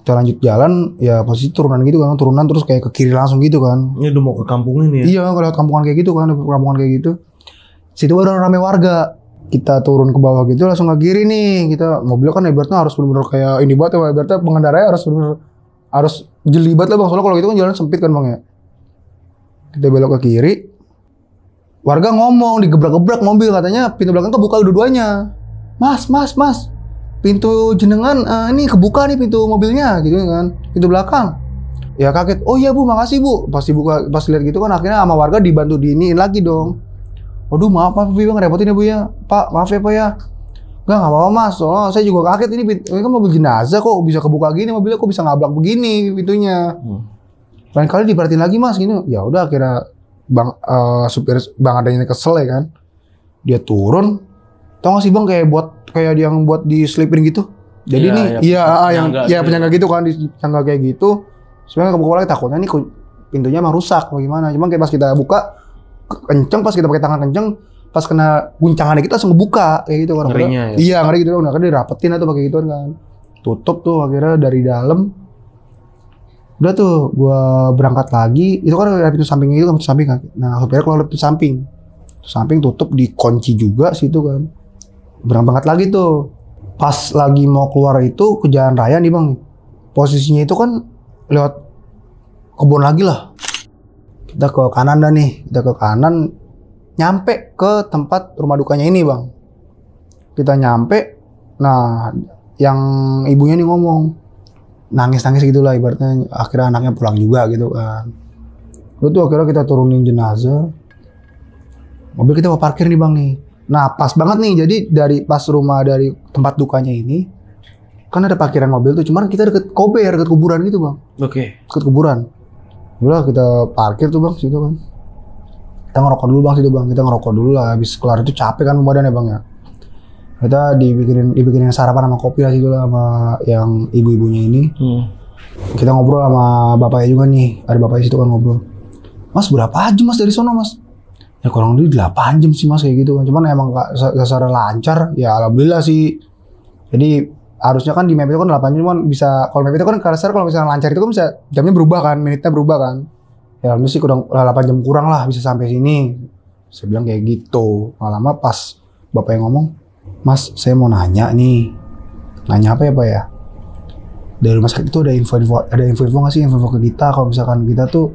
Kita lanjut jalan, ya posisi turunan gitu kan, turunan terus kayak ke kiri langsung gitu kan. Ini udah mau ke kampung ini ya? Iya, kalau lewat kampungan kayak gitu kan, kampungan kayak gitu. Situ ada rame warga. Kita turun ke bawah gitu langsung ke kiri nih. Kita mobil kan ibaratnya harus benar-benar kayak ini banget ya, ibaratnya pengendaranya harus benar-benar harus jeli banget lah bang. Soalnya kalau gitu kan jalan sempit kan bang ya. Kita belok ke kiri. Warga ngomong, digebrak-gebrak mobil, katanya pintu belakang kebuka dua-duanya. Mas. Pintu jenengan ini kebuka nih pintu mobilnya gitu kan. Pintu belakang. Ya kaget. Oh iya bu, makasih bu. Pas dibuka, pas lihat gitu kan akhirnya sama warga dibantu diiniin lagi dong. Waduh maaf bu, ngerepotin ya bu ya. Pak maaf ya pak ya. Enggak apa-apa mas. Soalnya saya juga kaget ini kan mobil jenazah kok bisa kebuka gini, mobilnya kok bisa ngablak begini pintunya. Lain kali diperhatiin lagi mas gini. Ya udah akhirnya supir bang adanya kesel ya kan. Dia turun. Tau gak sih bang kayak yang buat di selipin gitu. Jadi penyangga gitu kan, di penyangga kayak gitu. Sebenarnya kebuka lagi takutnya nih pintunya emang rusak bagaimana. Cuman kayak pas kita buka kenceng, pas kita pakai tangan kenceng, pas kena guncangan kita langsung ngebuka kayak gitu kan. Ngerinya ya? Iya ngeri gitu kan, akhirnya dirapetin atau pakai gitu kan. Tutup tuh akhirnya dari dalam. Udah tuh gua berangkat lagi, itu kan ada pintu samping itu kan, pintu samping kan. Nah supaya keluar pintu samping tutup dikunci juga situ kan. Berangkat lagi tuh. Pas lagi mau keluar itu ke jalan raya nih bang. Posisinya itu kan lewat kebun lagi lah. Kita ke kanan dah nih, kita ke kanan, nyampe ke tempat rumah dukanya ini bang. Kita nyampe, nah yang ibunya nih ngomong, nangis gitulah ibaratnya, akhirnya anaknya pulang juga gitu kan. Lalu tuh akhirnya kita turunin jenazah, mobil kita mau parkir nih bang nih. Nah pas banget nih, jadi dari pas rumah dari tempat dukanya ini, kan ada parkiran mobil tuh, cuman kita deket kuburan gitu bang. Oke. Deket kuburan. Udah kita parkir tuh bang situ kan. Kita ngerokok dulu bang situ bang. Kita ngerokok dulu lah. Habis kelar itu capek kan badannya bang ya. Kita dibikinin sarapan sama kopi lah situ lah sama yang ibu-ibunya ini. Kita ngobrol sama bapaknya juga nih. Ada bapaknya situ kan ngobrol. Mas berapa jam mas dari sono mas? Ya kurang lebih 8 jam sih mas kayak gitu kan. Cuman emang secara lancar ya alhamdulillah sih. Jadi harusnya kan di map itu kan 8 jam, cuman bisa kalau map itu kan kalau misalnya lancar itu kan bisa jamnya berubah kan, menitnya berubah kan. Ya ini sih kurang 8 jam kurang lah bisa sampai sini. Saya bilang kayak gitu. Nggak lama pas bapak yang ngomong, Mas saya mau nanya nih. Nanya apa ya pak ya? Dari rumah sakit itu ada info nggak sih, info ke kita kalau misalkan kita tuh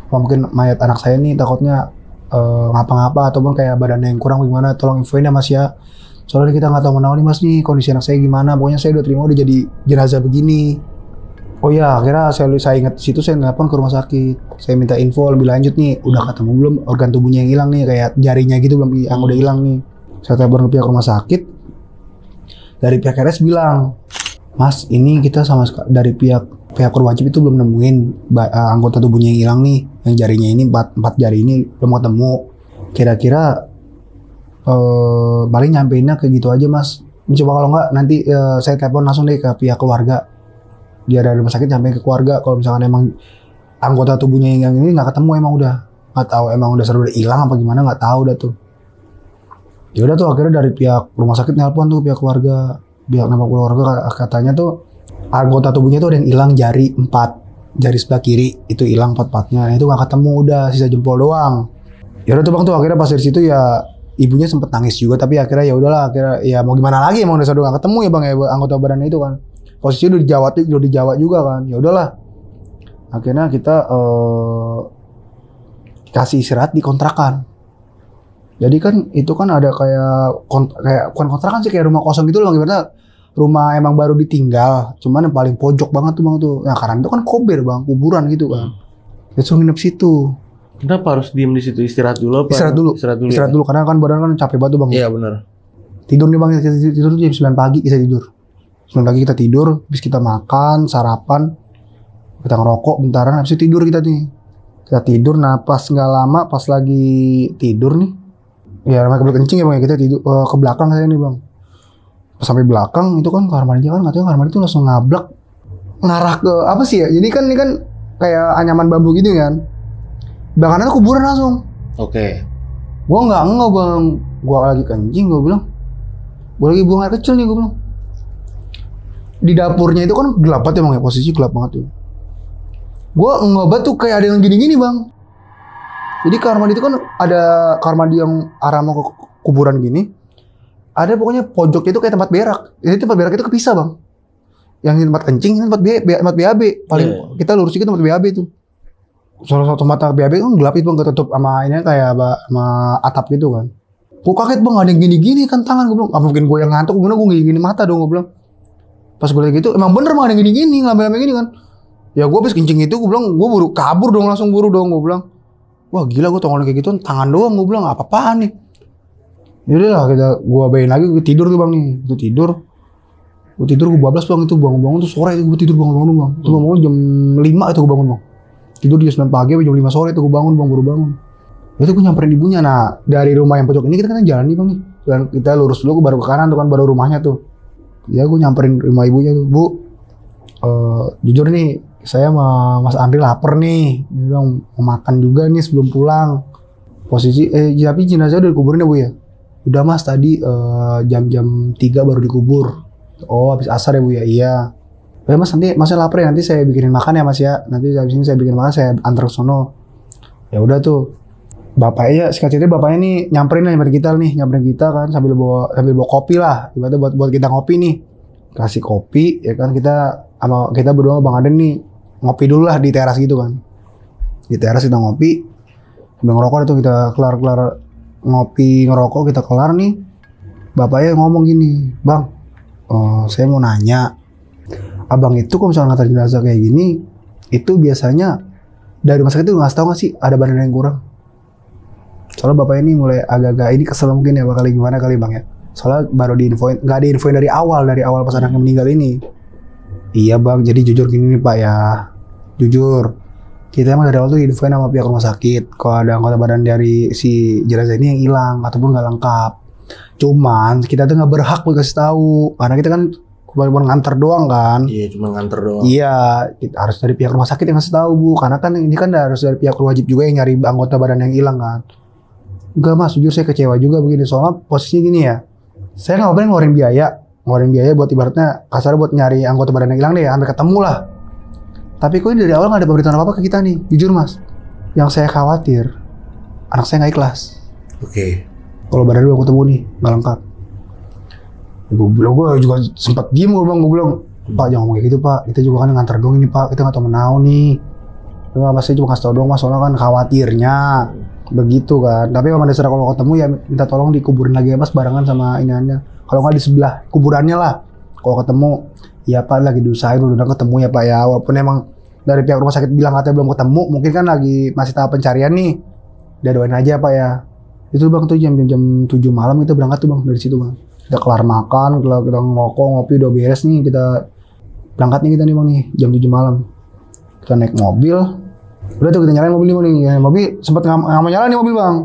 mungkin mayat anak saya nih takutnya ngapa-ngapa ataupun kayak badannya yang kurang gimana, tolong infoin ya mas ya. Soalnya kita nggak tahu menahu nih mas nih kondisi anak saya gimana. Pokoknya saya udah terima udah jadi jenazah begini. Oh ya akhirnya saya ingat situ, saya nelpon ke rumah sakit. Saya minta info lebih lanjut nih. Udah ketemu belum organ tubuhnya yang hilang nih, kayak jarinya gitu belum yang udah hilang nih. Saya telepon ke pihak rumah sakit. Dari pihak RS bilang, Mas ini kita dari pihak berwajib itu belum nemuin anggota tubuhnya yang hilang nih. Yang jarinya ini 4 jari ini belum ketemu. Kira-kira paling nyampeinnya kayak gitu aja mas. Coba kalau nggak nanti saya telepon langsung deh ke pihak keluarga. Dia dari rumah sakit nyampein ke keluarga. Kalau misalkan emang anggota tubuhnya yang ini nggak ketemu emang udah nggak tahu emang dasar udah hilang apa gimana, nggak tahu dah tuh. Ya udah tuh akhirnya dari pihak rumah sakit nelpon tuh pihak keluarga, katanya tuh anggota tubuhnya tuh ada yang hilang jari 4, jari sebelah kiri itu hilang 4-4-nya. Nah, itu nggak ketemu, udah sisa jempol doang. Ya udah tuh bang tuh akhirnya pas dari situ ya ibunya sempet nangis juga, tapi akhirnya ya udahlah, akhirnya ya mau gimana lagi, emang udah nggak ketemu ya bang ya anggota badannya itu kan. Posisinya udah di Jawa juga kan. Ya udahlah. Akhirnya kita kasih istirahat di kontrakan. Jadi kan itu kan ada kayak bukan kontrakan sih, kayak rumah kosong gitu loh, gimana rumah emang baru ditinggal, cuman yang paling pojok banget tuh bang tuh. Nah karena itu kan kober bang, kuburan gitu kan. Kita suruh nginep situ. Kenapa harus diem di situ? Istirahat dulu apa? Istirahat dulu karena kan badan kan capek banget tuh bang. Iya benar. Tidur nih bang, tidur jam 9 pagi kita tidur. 9 pagi kita tidur, habis kita makan, sarapan, kita ngerokok bentaran, habis itu tidur kita nih. Kita tidur, nah pas nggak lama pas lagi tidur nih, ya namanya kebelet kencing ya bang, kita tidur ke belakang saya nih bang. Pas sampai belakang itu kan kamar mandi kan, katanya kamar mandi itu langsung ngablak ngarah ke apa sih ya? Jadi kan ini kan kayak anyaman bambu gitu kan. Belakangnya tuh kuburan langsung. Oke. Gua nggak bang, gua lagi kencing, gua bilang, gua lagi buang air kecil nih, gua bilang. Di dapurnya itu kan gelap banget emang ya, posisi gelap banget tuh. Gua ngebat tuh kayak ada yang gini-gini bang. Jadi kamar mandi itu kan ada kamar mandi yang arah mau ke kuburan gini. Ada pokoknya pojoknya itu kayak tempat berak. Jadi tempat berak itu kepisah bang. Yang ini tempat kencing, ini tempat BAB. Paling kita lurus dikit tempat BAB tuh. Salah satu mata BAB kan gelap itu bang, ketutup sama ini kayak sama atap gitu kan. Gue kaget bang, ada yang gini-gini kan tangan. Gue bilang, apa mungkin gue yang ngantuk? Gue gini-gini mata dong, gue bilang. Pas gue lihat gitu, emang bener bang ada yang gini-gini, ngambil-ngambil gini kan. Ya gue habis kencing itu, gue bilang, gue buru kabur dong, langsung buru dong, gue bilang. Wah gila, gue tongolin kayak gitu, tangan doang, gue bilang apa-apaan nih. Yaudah lah, gue bayain lagi, gue tidur tuh bang nih, gue tidur, gue bablas bang, itu bangun-bangun tuh sore itu gue tidur bangun-bangun bang. Itu bangun jam 5 itu gue bangun bang. Tidur di jam 9 pagi, jam 5 sore itu gue bangun bang, baru bangun. Itu gue nyamperin ibunya. Nah dari rumah yang pojok ini kita kan jalan nih bang nih, dan kita lurus dulu, gue baru ke kanan tuh kan, baru rumahnya tuh. Ya gue nyamperin rumah ibunya tuh, Bu, jujur nih, saya sama Mas Andri lapar nih, dia bilang mau makan juga nih sebelum pulang. Posisi, tapi jenazah udah dikuburin ya Bu ya? Udah Mas, tadi jam 3 baru dikubur. Oh habis asar ya Bu ya? Iya. Ya Mas, nanti Masnya lapar ya, nanti saya bikinin makan ya Mas ya. Nanti habis ini saya bikin makan, saya antar ke sono. Ya udah tuh. Bapaknya, singkat cerita bapaknya nih nyamperin kita kan, sambil bawa kopi lah. Ibaratnya buat kita ngopi nih. Kasih kopi ya kan, kita berdua Bang Aden nih ngopi dulu lah di teras gitu kan. Di teras kita ngopi, sambil ngerokok itu kita kelar ngopi ngerokok kita kelar nih. Bapaknya ngomong gini, Bang, saya mau nanya, abang itu kalau misalnya ngantar jenazah kayak gini, itu biasanya dari rumah sakit itu nggak tahu nggak sih ada badan yang kurang? Soalnya bapaknya ini mulai agak-agak ini kesel mungkin ya, bakal gimana kali bang ya. Soalnya baru diinfoin, nggak diinfoin dari awal pas anaknya meninggal ini. Iya bang, jadi jujur gini nih pak ya, jujur kita emang dari awal tuh diinfoin sama pihak rumah sakit kalau ada anggota badan dari si jenazah ini yang hilang ataupun nggak lengkap. Cuman kita tuh nggak berhak buat kasih tahu karena kita kan cuma nganter doang kan. Iya, cuma nganter doang. Iya, kita harus dari pihak rumah sakit yang ngasih tahu Bu, karena kan ini kan harus dari pihak wajib juga yang nyari anggota badan yang hilang kan. Enggak Mas, jujur saya kecewa juga begini, soalnya posisinya gini ya, saya nggak boleh ngeluarin biaya buat ibaratnya kasar buat nyari anggota badan yang hilang deh, sampai ketemu lah. Tapi kok ini dari awal nggak ada pemberitahuan apa-apa ke kita nih, jujur Mas. Yang saya khawatir, anak saya nggak ikhlas. Oke. Kalau badan gue ketemu nih, nggak lengkap. Gue juga sempat diem, gue bilang, Pak jangan ngomong kayak gitu Pak, kita juga kan nganter dong ini Pak, kita nggak tahu menau nih. Enggak Mas, saya cuma kasih tau dong Mas, soalnya kan khawatirnya begitu kan. Tapi kalau dasar kalau ketemu ya minta tolong dikuburin lagi ya Mas, barengan sama iniannya. Kalau nggak di sebelah kuburannya lah. Kalau ketemu, ya Pak lagi diusahain udah ketemu ya Pak ya. Walaupun emang dari pihak rumah sakit bilang katanya belum ketemu, mungkin kan lagi masih tahap pencarian nih. Udah doain aja Pak ya. Itu bang tuh jam 7 malam kita berangkat tuh bang dari situ bang. Kita kelar makan, kita ngerokok, ngopi udah beres nih, kita berangkat nih kita nih bang nih jam 7 malam. Kita naik mobil, udah tuh kita nyalain mobil nih, ya, mobil sempat nggak mau nyala nih mobil bang.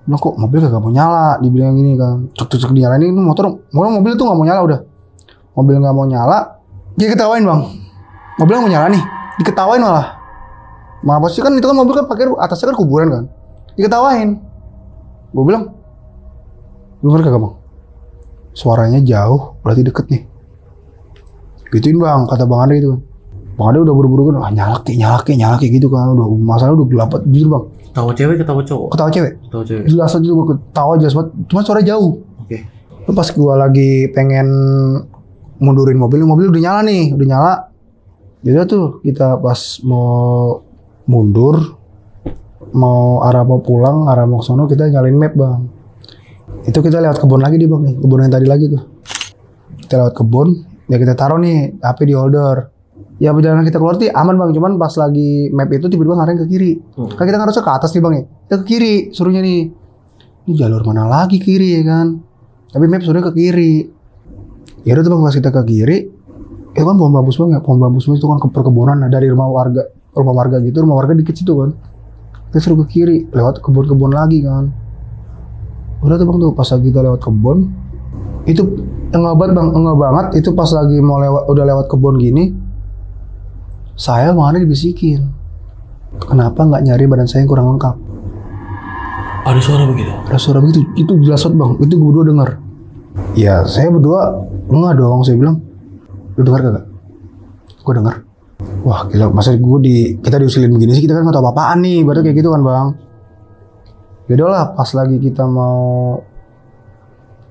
Nah kok mobil kagak mau nyala, dibilang gini kan, cek dinyalain ini mobil tuh nggak mau nyala udah. Mobil nggak mau nyala, dia ketawain bang. Mobil nggak mau nyala nih, diketawain malah. Mana posisi kan itu kan mobil kan pakai atasnya kan kuburan kan. Diketawain. Gue bilang, lu ngerti kagak bang? Suaranya jauh, berarti deket nih. Gituin bang, kata bang Ade gitu kan. Bang Ade udah buru-buru kan, nyala ke gitu kan. Udah masalah udah gelap jujur bang. Ketawa cewek, ketawa cowok? Ketawa cewek. Ketawa cewek. Jelas aja gue ketawa jelas banget, cuma suara jauh. Oke. Pas gue lagi pengen mundurin mobil udah nyala nih, udah nyala. Jadi tuh kita pas mau mundur, mau pulang, arah mau sono kita nyalain map bang. Itu kita lewat kebun lagi nih bang nih, kebun yang tadi lagi tuh. Kita lewat kebun, ya kita taruh nih HP di holder. Ya perjalanan kita keluar tuh aman bang, cuman pas lagi map itu tiba-tiba ngarahin ke kiri. Kan kita harusnya ke atas nih bang ya, kita ke kiri suruhnya nih. Ini jalur mana lagi kiri ya kan? Tapi map suruhnya ke kiri. Ya udah tuh bang, pas kita ke kiri, itu kan pohon bambu semua, pohon bambu semua itu kan ke perkebunan, nah, dari rumah warga gitu, rumah warga dikit situ kan. Kita suruh ke kiri, lewat kebun-kebun lagi kan. Udah tuh bang tuh, pas lagi kita lewat kebun, itu enggak banget, itu pas lagi mau udah lewat kebun gini, saya mana dibisikin, kenapa nggak nyari badan saya yang kurang lengkap? Ada suara begitu? Ada suara begitu, itu jelas banget bang, itu gue berdua denger. Ya saya berdua, enggak dong, saya bilang, lu dengar kagak? Gue denger. Wah gila, masa kita diusilin begini sih, kita kan nggak tahu apa-apaan nih, berarti kayak gitu kan bang. Yaudah lah, pas lagi kita mau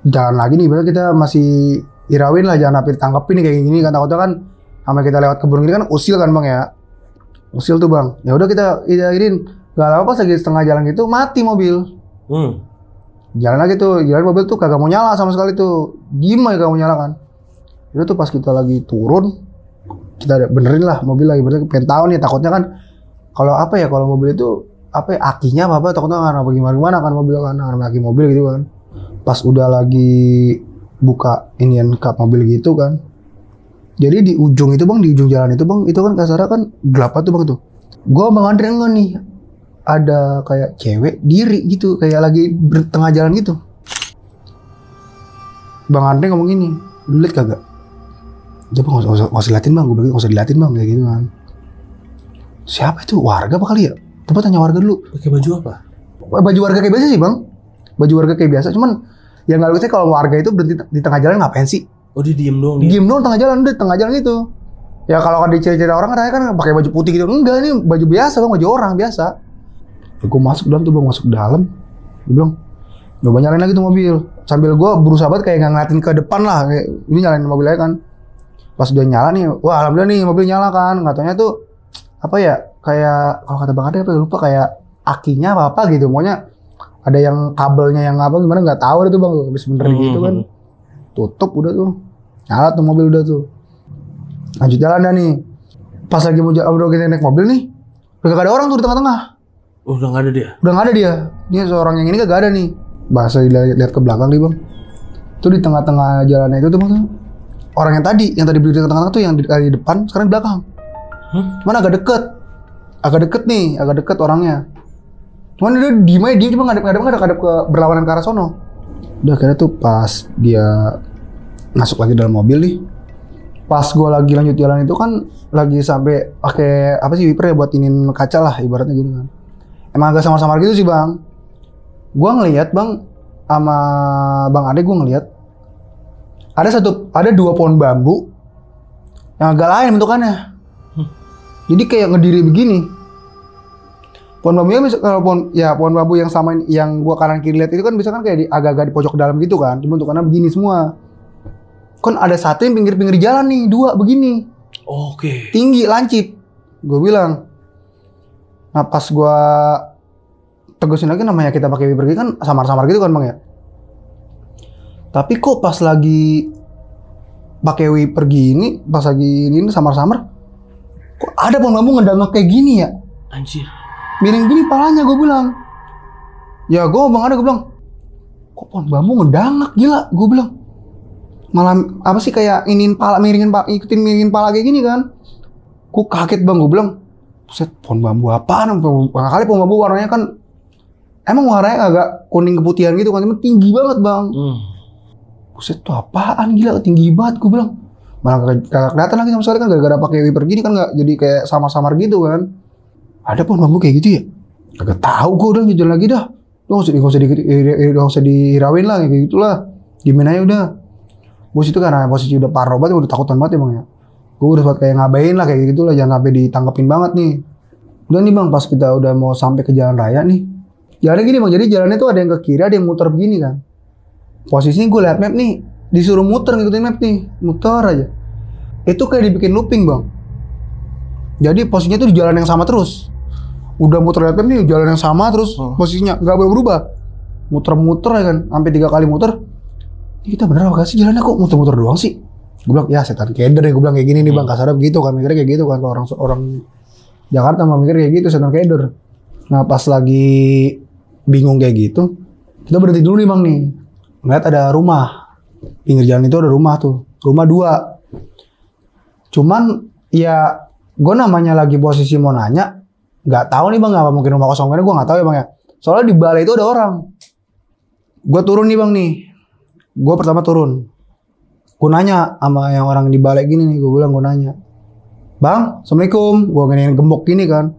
jalan lagi nih, berarti kita masih irawin lah, jangan sampai ditangkepin nih kayak gini kan, takutnya kan sama kita lewat kebun gini kan usil kan bang ya, usil tuh bang. Ya udah kita irin, gak lama pas lagi setengah jalan gitu mati mobil. Jalan lagi tuh, jalan mobil tuh kagak mau nyala sama sekali tuh, diem aja kagak mau nyala kan. Itu tuh pas kita lagi turun, kita benerin lah mobil lagi, berarti pengen tahu nih, takutnya kan kalau apa ya, kalau mobil itu apa ya, akinya apa takutnya kan apa gimana kan mobil kan, aki mobil gitu kan. Pas udah lagi buka inian kap mobil gitu kan, jadi di ujung itu bang, di ujung jalan itu bang, itu kan kasarnya kan gelap tuh bang tuh. Gua bang Andre enggak nih, ada kayak cewek diri gitu, kayak lagi tengah jalan gitu. Bang Andre ngomong gini, lu liat kagak? Dia bang nggak usah liatin bang, gue bilang nggak usah diliatin bang kayak gitu kan. Siapa itu, warga apa kali ya? Coba tanya warga dulu. Pakai baju apa? Baju warga kayak biasa sih bang, baju warga kayak biasa, cuman yang nggak lucu kalau warga itu berhenti di tengah jalan ngapain sih? Oh dia diem doang? Diem doang tengah jalan, udah tengah jalan gitu. Ya kalau ada cerita orang kan pakai baju putih gitu, enggak, ini baju biasa bang, baju orang biasa. Ya, gue masuk dalam tuh bang, masuk dalam, gue bilang coba nyalain lagi tuh mobil, sambil gue berusaha banget kayak nggak ngeliatin ke depan lah, kayak, ini nyalain mobil aja kan. Pas udah nyala nih, wah alhamdulillah nih mobil nyala kan, katanya tuh apa ya, kayak kalau kata bang Ade apa ya, lupa, kayak akinya apa gitu, pokoknya ada yang kabelnya yang apa gimana nggak tahu itu bang, habis bener gitu kan, tutup udah tuh, nyala tuh mobil udah tuh, lanjut jalan dah nih. Pas lagi mau udah kita naik mobil nih, udah gak ada orang tuh di tengah-tengah. Oh, udah nggak ada dia? Udah nggak ada dia, ini seorang yang ini gak ada nih. Bahasa lihat ke belakang nih bang, tuh di tengah-tengah jalannya itu tuh bang, orang yang tadi berdiri di tengah-tengah tuh, yang di depan sekarang di belakang. Cuman agak deket nih, agak deket orangnya. Cuman dia diem aja, dia cuma ngadep ke berlawanan ke arah sono. Udah akhirnya tuh pas dia masuk lagi dalam mobil nih, pas gue lagi lanjut jalan itu kan lagi sampai pakai apa sih, wiper ya buat inin kaca lah ibaratnya gitu kan. Emang agak samar-samar gitu sih bang. Gue ngelihat bang sama bang Ade, gue ngelihat ada dua pohon bambu yang agak lain bentukannya. Jadi kayak ngediri begini. Pohon bambunya bisa, kalau pohon bambu yang sama yang gua kanan kiri lihat itu kan bisa kan kayak agak-agak di pojok dalam gitu kan. Cuma bentukannya begini semua. Kan ada satu yang pinggir-pinggir jalan nih, dua begini. Oke. Tinggi, lancip. Gue bilang. Nah pas gua tegusin lagi, namanya kita pakai wiper kan samar-samar gitu kan bang ya. Tapi kok pas lagi pakai wiper gini, pas lagi ini samar-samar, kok ada pohon bambu ngedangak kayak gini ya? Anjir. Miring gini palanya, gue bilang. Ya gue bang Ade, gue bilang, kok pohon bambu ngedangak, gila, gue bilang. Malah apa sih kayak iniin pala, ikutin miringin pala kayak gini kan? Gue kaget bang, gue bilang, buset, pohon bambu apaan? Kali pohon bambu warnanya kan, emang warnanya agak kuning keputihan gitu kan, cuma tinggi banget bang. Buset, tuh apaan, gila, tinggi banget, gue bilang. Malah kagak kelihatan lagi sama sekali kan, gara-gara pakai wiper gini kan, nggak jadi kayak samar-samar gitu kan. Ada pohon bambu kayak gitu ya? Kagak tahu gue, udah jalan lagi dah. Gak usah dihirauin lah kayak gitulah. Gimana aja udah. Gue situ karena posisi udah parah banget, udah takutan banget ya bang ya. Gue udah sempat kayak ngabain lah kayak gitulah, jangan sampai ditangkepin banget nih. Udah nih bang, pas kita udah mau sampai ke jalan raya nih. Jalannya gini bang, jadi jalannya tuh ada yang ke kiri, ada yang muter begini kan. Posisinya gue liat map nih, disuruh muter ngikutin map nih, muter aja. Itu kayak dibikin looping bang. Jadi posisinya tuh di jalan yang sama terus. Udah muter liat map nih, jalan yang sama terus posisinya, nggak boleh berubah. Muter-muter ya kan, sampai 3 kali muter. Ini kita bener apa sih jalannya kok muter-muter doang sih? Gue bilang, ya setan keder ya, gue bilang kayak gini nih bang, kasarnya begitu kan, mikirnya kayak gitu kan. Kalau orang Jakarta mah mikir kayak gitu, setan keder. Nah pas lagi bingung kayak gitu, kita berhenti dulu nih bang nih. Ngeliat ada rumah, pinggir jalan itu ada rumah tuh, rumah 2. Cuman ya gue namanya lagi posisi mau nanya, nggak tahu nih bang, apa mungkin rumah kosong, karena gue nggak tahu ya bang ya. Soalnya di balai itu ada orang. Gue turun nih bang nih, gue pertama turun. Gue nanya sama yang orang di balai gini nih, gue bilang gue nanya, bang, assalamualaikum. Gue ngene gembok gini kan.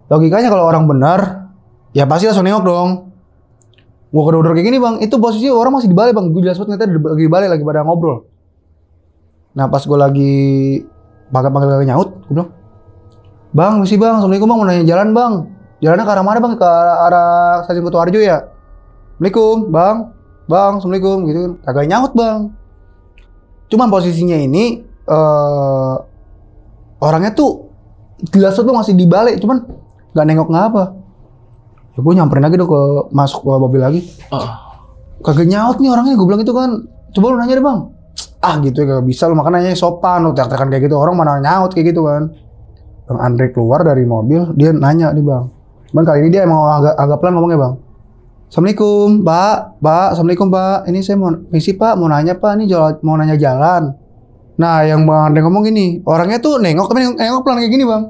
Logikanya kalau orang benar, ya pasti langsung nengok dong. Gue kedor kayak gini bang, itu posisi orang masih di balai bang. Gue jelas banget ternyata lagi di balai, lagi pada ngobrol. Nah pas gue lagi panggil nyaut, gue bilang, bang, misi bang, assalamualaikum bang, mau nanya jalan bang. Jalannya ke arah mana bang? Ke arah Stasiun Kutoarjo ya? Assalamualaikum bang, assalamualaikum gitu kan. Kagak nyaut bang. Cuman posisinya ini orangnya tuh jelas tuh masih di balik, cuman nggak nengok nggak apa. Ya gue nyamperin lagi dong, masuk ke mobil lagi. Kagak nyaut nih orangnya, gue bilang itu kan. Coba lu nanya deh bang. Ah gitu ya, kagak bisa lu, makanya sopan lu teriak-teriakan kayak gitu, orang mana nyaut kayak gitu kan. Bang Andre keluar dari mobil, dia nanya nih bang. Cuman kali ini dia emang agak pelan ngomongnya bang. Assalamualaikum pak, assalamualaikum pak. Ini saya mau misi pak, mau nanya pak, ini mau nanya jalan. Nah yang bang Andre ngomong gini, orangnya tuh nengok tapi nengok pelan kayak gini bang.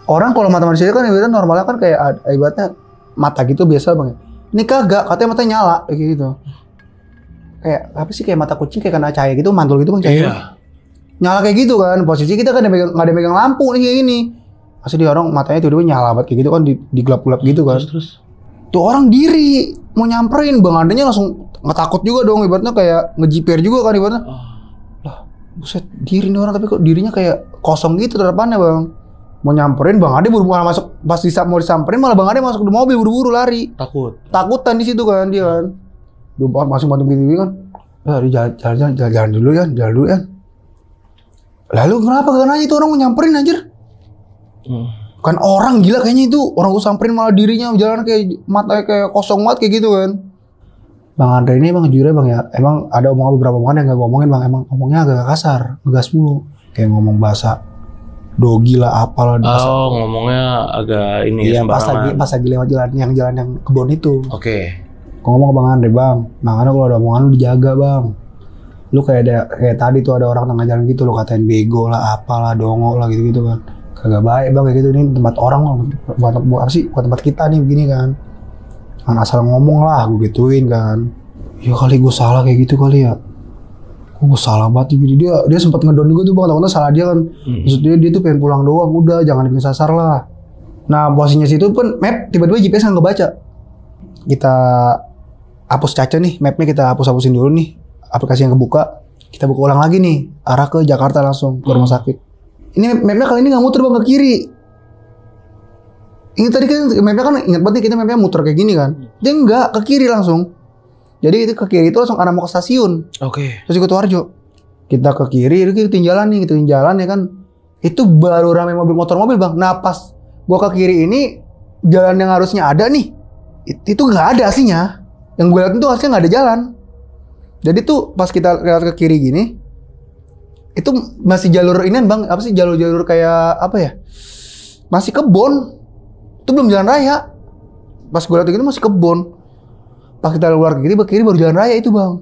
Orang kalau mata manusia kan ibaratnya normalnya kan kayak ibaratnya mata gitu biasa bang. Ini kagak, katanya matanya nyala kayak gitu. Kayak apa sih, kayak mata kucing kayak kena cahaya gitu, mantul gitu bang, cahaya. Iya. Nyala kayak gitu kan, posisi kita kan nggak ada megang lampu nih kayak gini. Pasti dia orang matanya tiba-tiba nyala banget kayak gitu kan, di gelap-gelap gitu kan. Terus tuh orang diri mau nyamperin, bang Andanya langsung ngetakut juga dong, ibaratnya kayak ngejiper juga kan ibaratnya. Lah buset, diri nih orang tapi kok dirinya kayak kosong gitu terapannya bang. Mau nyamperin, bang Ade buru-buru masuk, pas mau disamperin malah bang Ade masuk ke mobil buru-buru lari. Takutan di situ kan dia kan. Dia masuk bantu gitu kan. Jalan dulu ya, jalan dulu ya. Lalu kenapa gak nanya itu orang mau nyamperin anjir? Kan orang gila kayaknya itu, orang gue samperin malah dirinya jalan kayak matanya kayak kosong banget kayak gitu kan. Bang Andre ini emang jujur ya bang ya, emang ada beberapa omongan yang gak gue omongin bang, emang ngomongnya agak kasar, ngegas mulu, kayak ngomong bahasa dogi lah apalah. Oh ngomongnya agak ini iya, pas lagi lewat jalan yang kebon itu. Oke. Ngomong ke bang Andre, bang kalau ada omongan lu dijaga bang. Lu kayak tadi tuh ada orang tengah jalan gitu, lu katain bego lah apalah, dongo lah gitu kan. Kagak baik bang kayak gitu, ini tempat orang buat apa sih, buat tempat kita nih begini kan. Kan asal ngomong lah, gue gituin kan. Ya kali gue salah kayak gitu kali ya. Gue salah banget gitu. Dia sempat ngedon juga tuh bang, takutnya salah dia kan. Maksudnya dia tuh pengen pulang doang, udah jangan bikin sasar lah. Nah posisinya situ pun map tiba-tiba GPS nggak kebaca. Kita hapus caca nih, mapnya kita hapus-hapusin dulu nih. Aplikasi yang kebuka, kita buka ulang lagi nih, arah ke Jakarta langsung ke rumah sakit. Ini mapnya kali ini nggak muter bang ke kiri. Ini tadi kan mapnya kan ingat banget kita mapnya muter kayak gini kan, dia nggak ke kiri langsung. Jadi itu ke kiri itu langsung arah mau ke stasiun. Stasiun Kutoarjo. Kita ke kiri, itu kita jalan nih, kita jalan ya kan. Itu baru ramai mobil bang. Nah pas gua ke kiri ini, jalan yang harusnya ada nih, itu nggak ada aslinya. Yang gue lihat itu harusnya nggak ada jalan. Jadi tuh pas kita lihat ke kiri gini, itu masih jalur ini bang, apa sih jalur kayak apa ya? Masih kebon, itu belum jalan raya. Pas gue lihat gitu masih kebon. Pas kita keluar ke kiri baru jalan raya itu bang.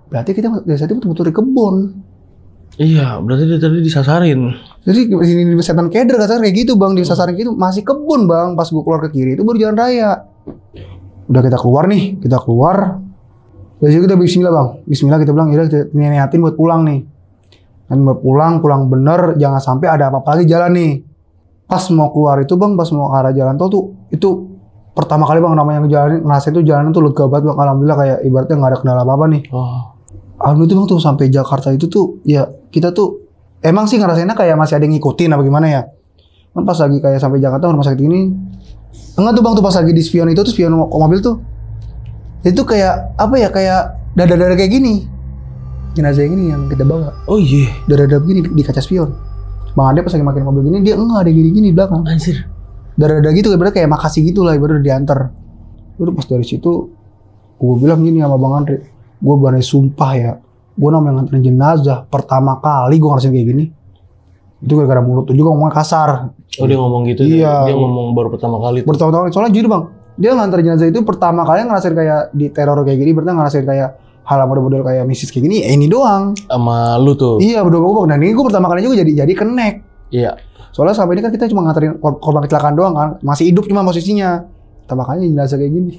Berarti kita dari tadi betul-betul di kebon. Iya, berarti dia tadi disasarin. Jadi ini setan keder kasar kayak gitu bang, disasarin gitu masih kebon bang. Pas gue keluar ke kiri itu baru jalan raya. Udah kita keluar nih, dari situ kita bismillah bang, bismillah kita bilang, ya kita niatin buat pulang nih. Dan buat pulang bener, jangan sampai ada apa-apa lagi jalan nih. pas mau keluar itu bang, pas mau ke arah jalan tol tuh itu pertama kali bang namanya ngejalanin, ngerasain tuh jalanan tuh lega banget bang. Alhamdulillah kayak ibaratnya nggak ada kendala apa-apa nih. Alhamdulillah tuh bang tuh sampai Jakarta itu tuh ya kita tuh emang sih ngerasainnya kayak masih ada yang ngikutin apa gimana ya. Kan pas lagi kayak sampai Jakarta rumah sakit ini, enggak tuh bang tuh pas lagi di spion itu tuh spion mobil tuh, itu kayak apa ya kayak dada-dada kayak gini, jenazah yang ini yang kita bawa. Oh iya. Dada-dada begini di kaca spion. Bang Ade pas lagi makin mobil gini dia enggak ada gini-gini di belakang. Anjir. Dada-dada gitu kayak makasih gitu lah ibaratnya diantar. Udah pas dari situ gue bilang gini sama Bang Andre, gue berani sumpah ya, gue namanya nganterin jenazah pertama kali gue ngerasain kayak gini. Itu gara-gara mulut tuh juga ngomongnya kasar. Oh dia ngomong gitu. Iya. Dia ngomong baru pertama kali. Pertama kali soalnya jujur bang, dia nganter jenazah itu pertama kali ngerasain kayak di teror kayak gini, berarti ngerasain kayak hal model-model kayak misis kayak gini, ini doang. Sama lu tuh. Iya berdua gue dan ini gue pertama kali juga jadi connect. Iya. Soalnya sampai ini kan kita cuma nganterin korban kecelakaan doang kan, masih hidup cuma posisinya. Pertama kali jenazah kayak gini.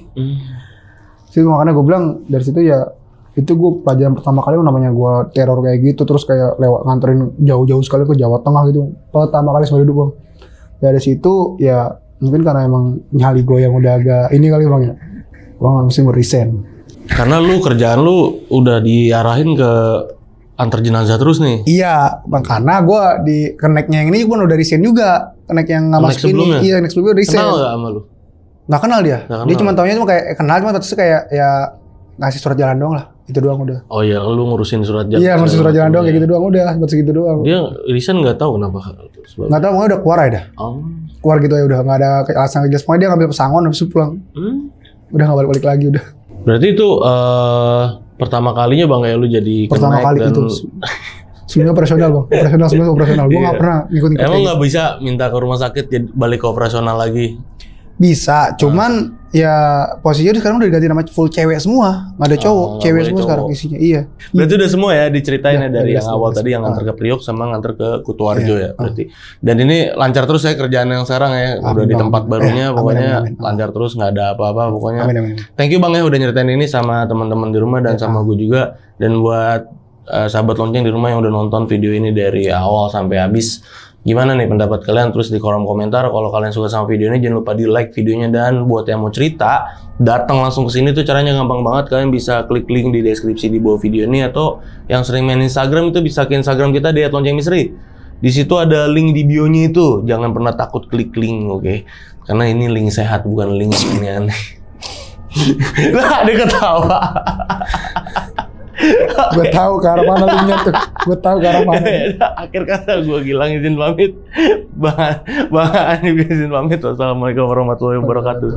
Jadi makanya gue bilang dari situ ya itu gue pelajaran pertama kali namanya gue teror kayak gitu, terus kayak lewat nganterin jauh-jauh sekali ke Jawa Tengah gitu. Pertama kali seumur hidup gue. Dari situ ya mungkin karena emang nyali gue yang udah agak ini kali bang ya, gue nggak mesti resign. Karena lu kerjaan lu udah diarahin ke antar jenazah terus nih. Iya, bang karena gue di connect-nya yang ini pun udah resign juga, connect yang nggak masuk ini. Iya, connect sebelumnya resign. Kenal nggak sama lu? Nggak kenal dia. Nggak Dia kenal. cuma taunya cuma kayak kenal cuma terus kayak ya ngasih surat jalan doang lah, itu doang udah. Oh iya, lu ngurusin surat jalan. Iya, ngurusin surat jalan doang kayak gitu doang udah, buat segitu doang. Dia resign nggak tahu kenapa. Nggak tahu, pokoknya udah keluar aja dah. Oh. Keluar gitu ya udah, nggak ada alasan jelas. Pokoknya dia ngambil pesangon habis itu pulang. Udah nggak balik-balik lagi udah. Berarti itu pertama kalinya bang ya lu jadi Pertama kali dan itu. Sebelumnya operasional bang, sebelumnya operasional. Gue nggak pernah ngikut-ngikut. Emang kayak nggak bisa minta ke rumah sakit jadi balik ke operasional lagi? bisa, cuman ya posisinya sekarang udah diganti nama full cewek semua, nggak ada cowok, nggak cewek boleh semua cowok. sekarang isinya. Iya. Berarti udah semua ya diceritain ya dari Ya, yang awal sudah. tadi yang nganter ke Priok sama nganter ke Kutuarjo Iya. ya berarti. Dan ini lancar terus ya kerjaan yang sekarang ya. Udah Amin, di Bang. tempat barunya Amin, pokoknya amin, amin. lancar terus nggak ada apa-apa pokoknya. Amin, amin. Thank you Bang ya udah nyeritain ini sama teman-teman di rumah dan Ya. sama gue juga. Dan buat sahabat lonceng di rumah yang udah nonton video ini dari awal sampai habis. Gimana nih pendapat kalian? Terus di kolom komentar. Kalau kalian suka sama video ini jangan lupa di like videonya. Dan buat yang mau cerita datang langsung ke sini tuh caranya gampang banget. Kalian bisa klik link di deskripsi di bawah video ini. Atau yang sering main Instagram itu bisa ke Instagram kita di @loncengmisteri. Di situ ada link di bio-nya itu. Jangan pernah takut klik link, oke? Karena ini link sehat bukan link aneh. Nah, dia ketawa. Gue tahu ke arah mana linknya tuh. Gue tahu ke arah mana. Akhir kata gue Gilang izin pamit. Bang Ani izin pamit. Wassalamualaikum warahmatullahi wabarakatuh.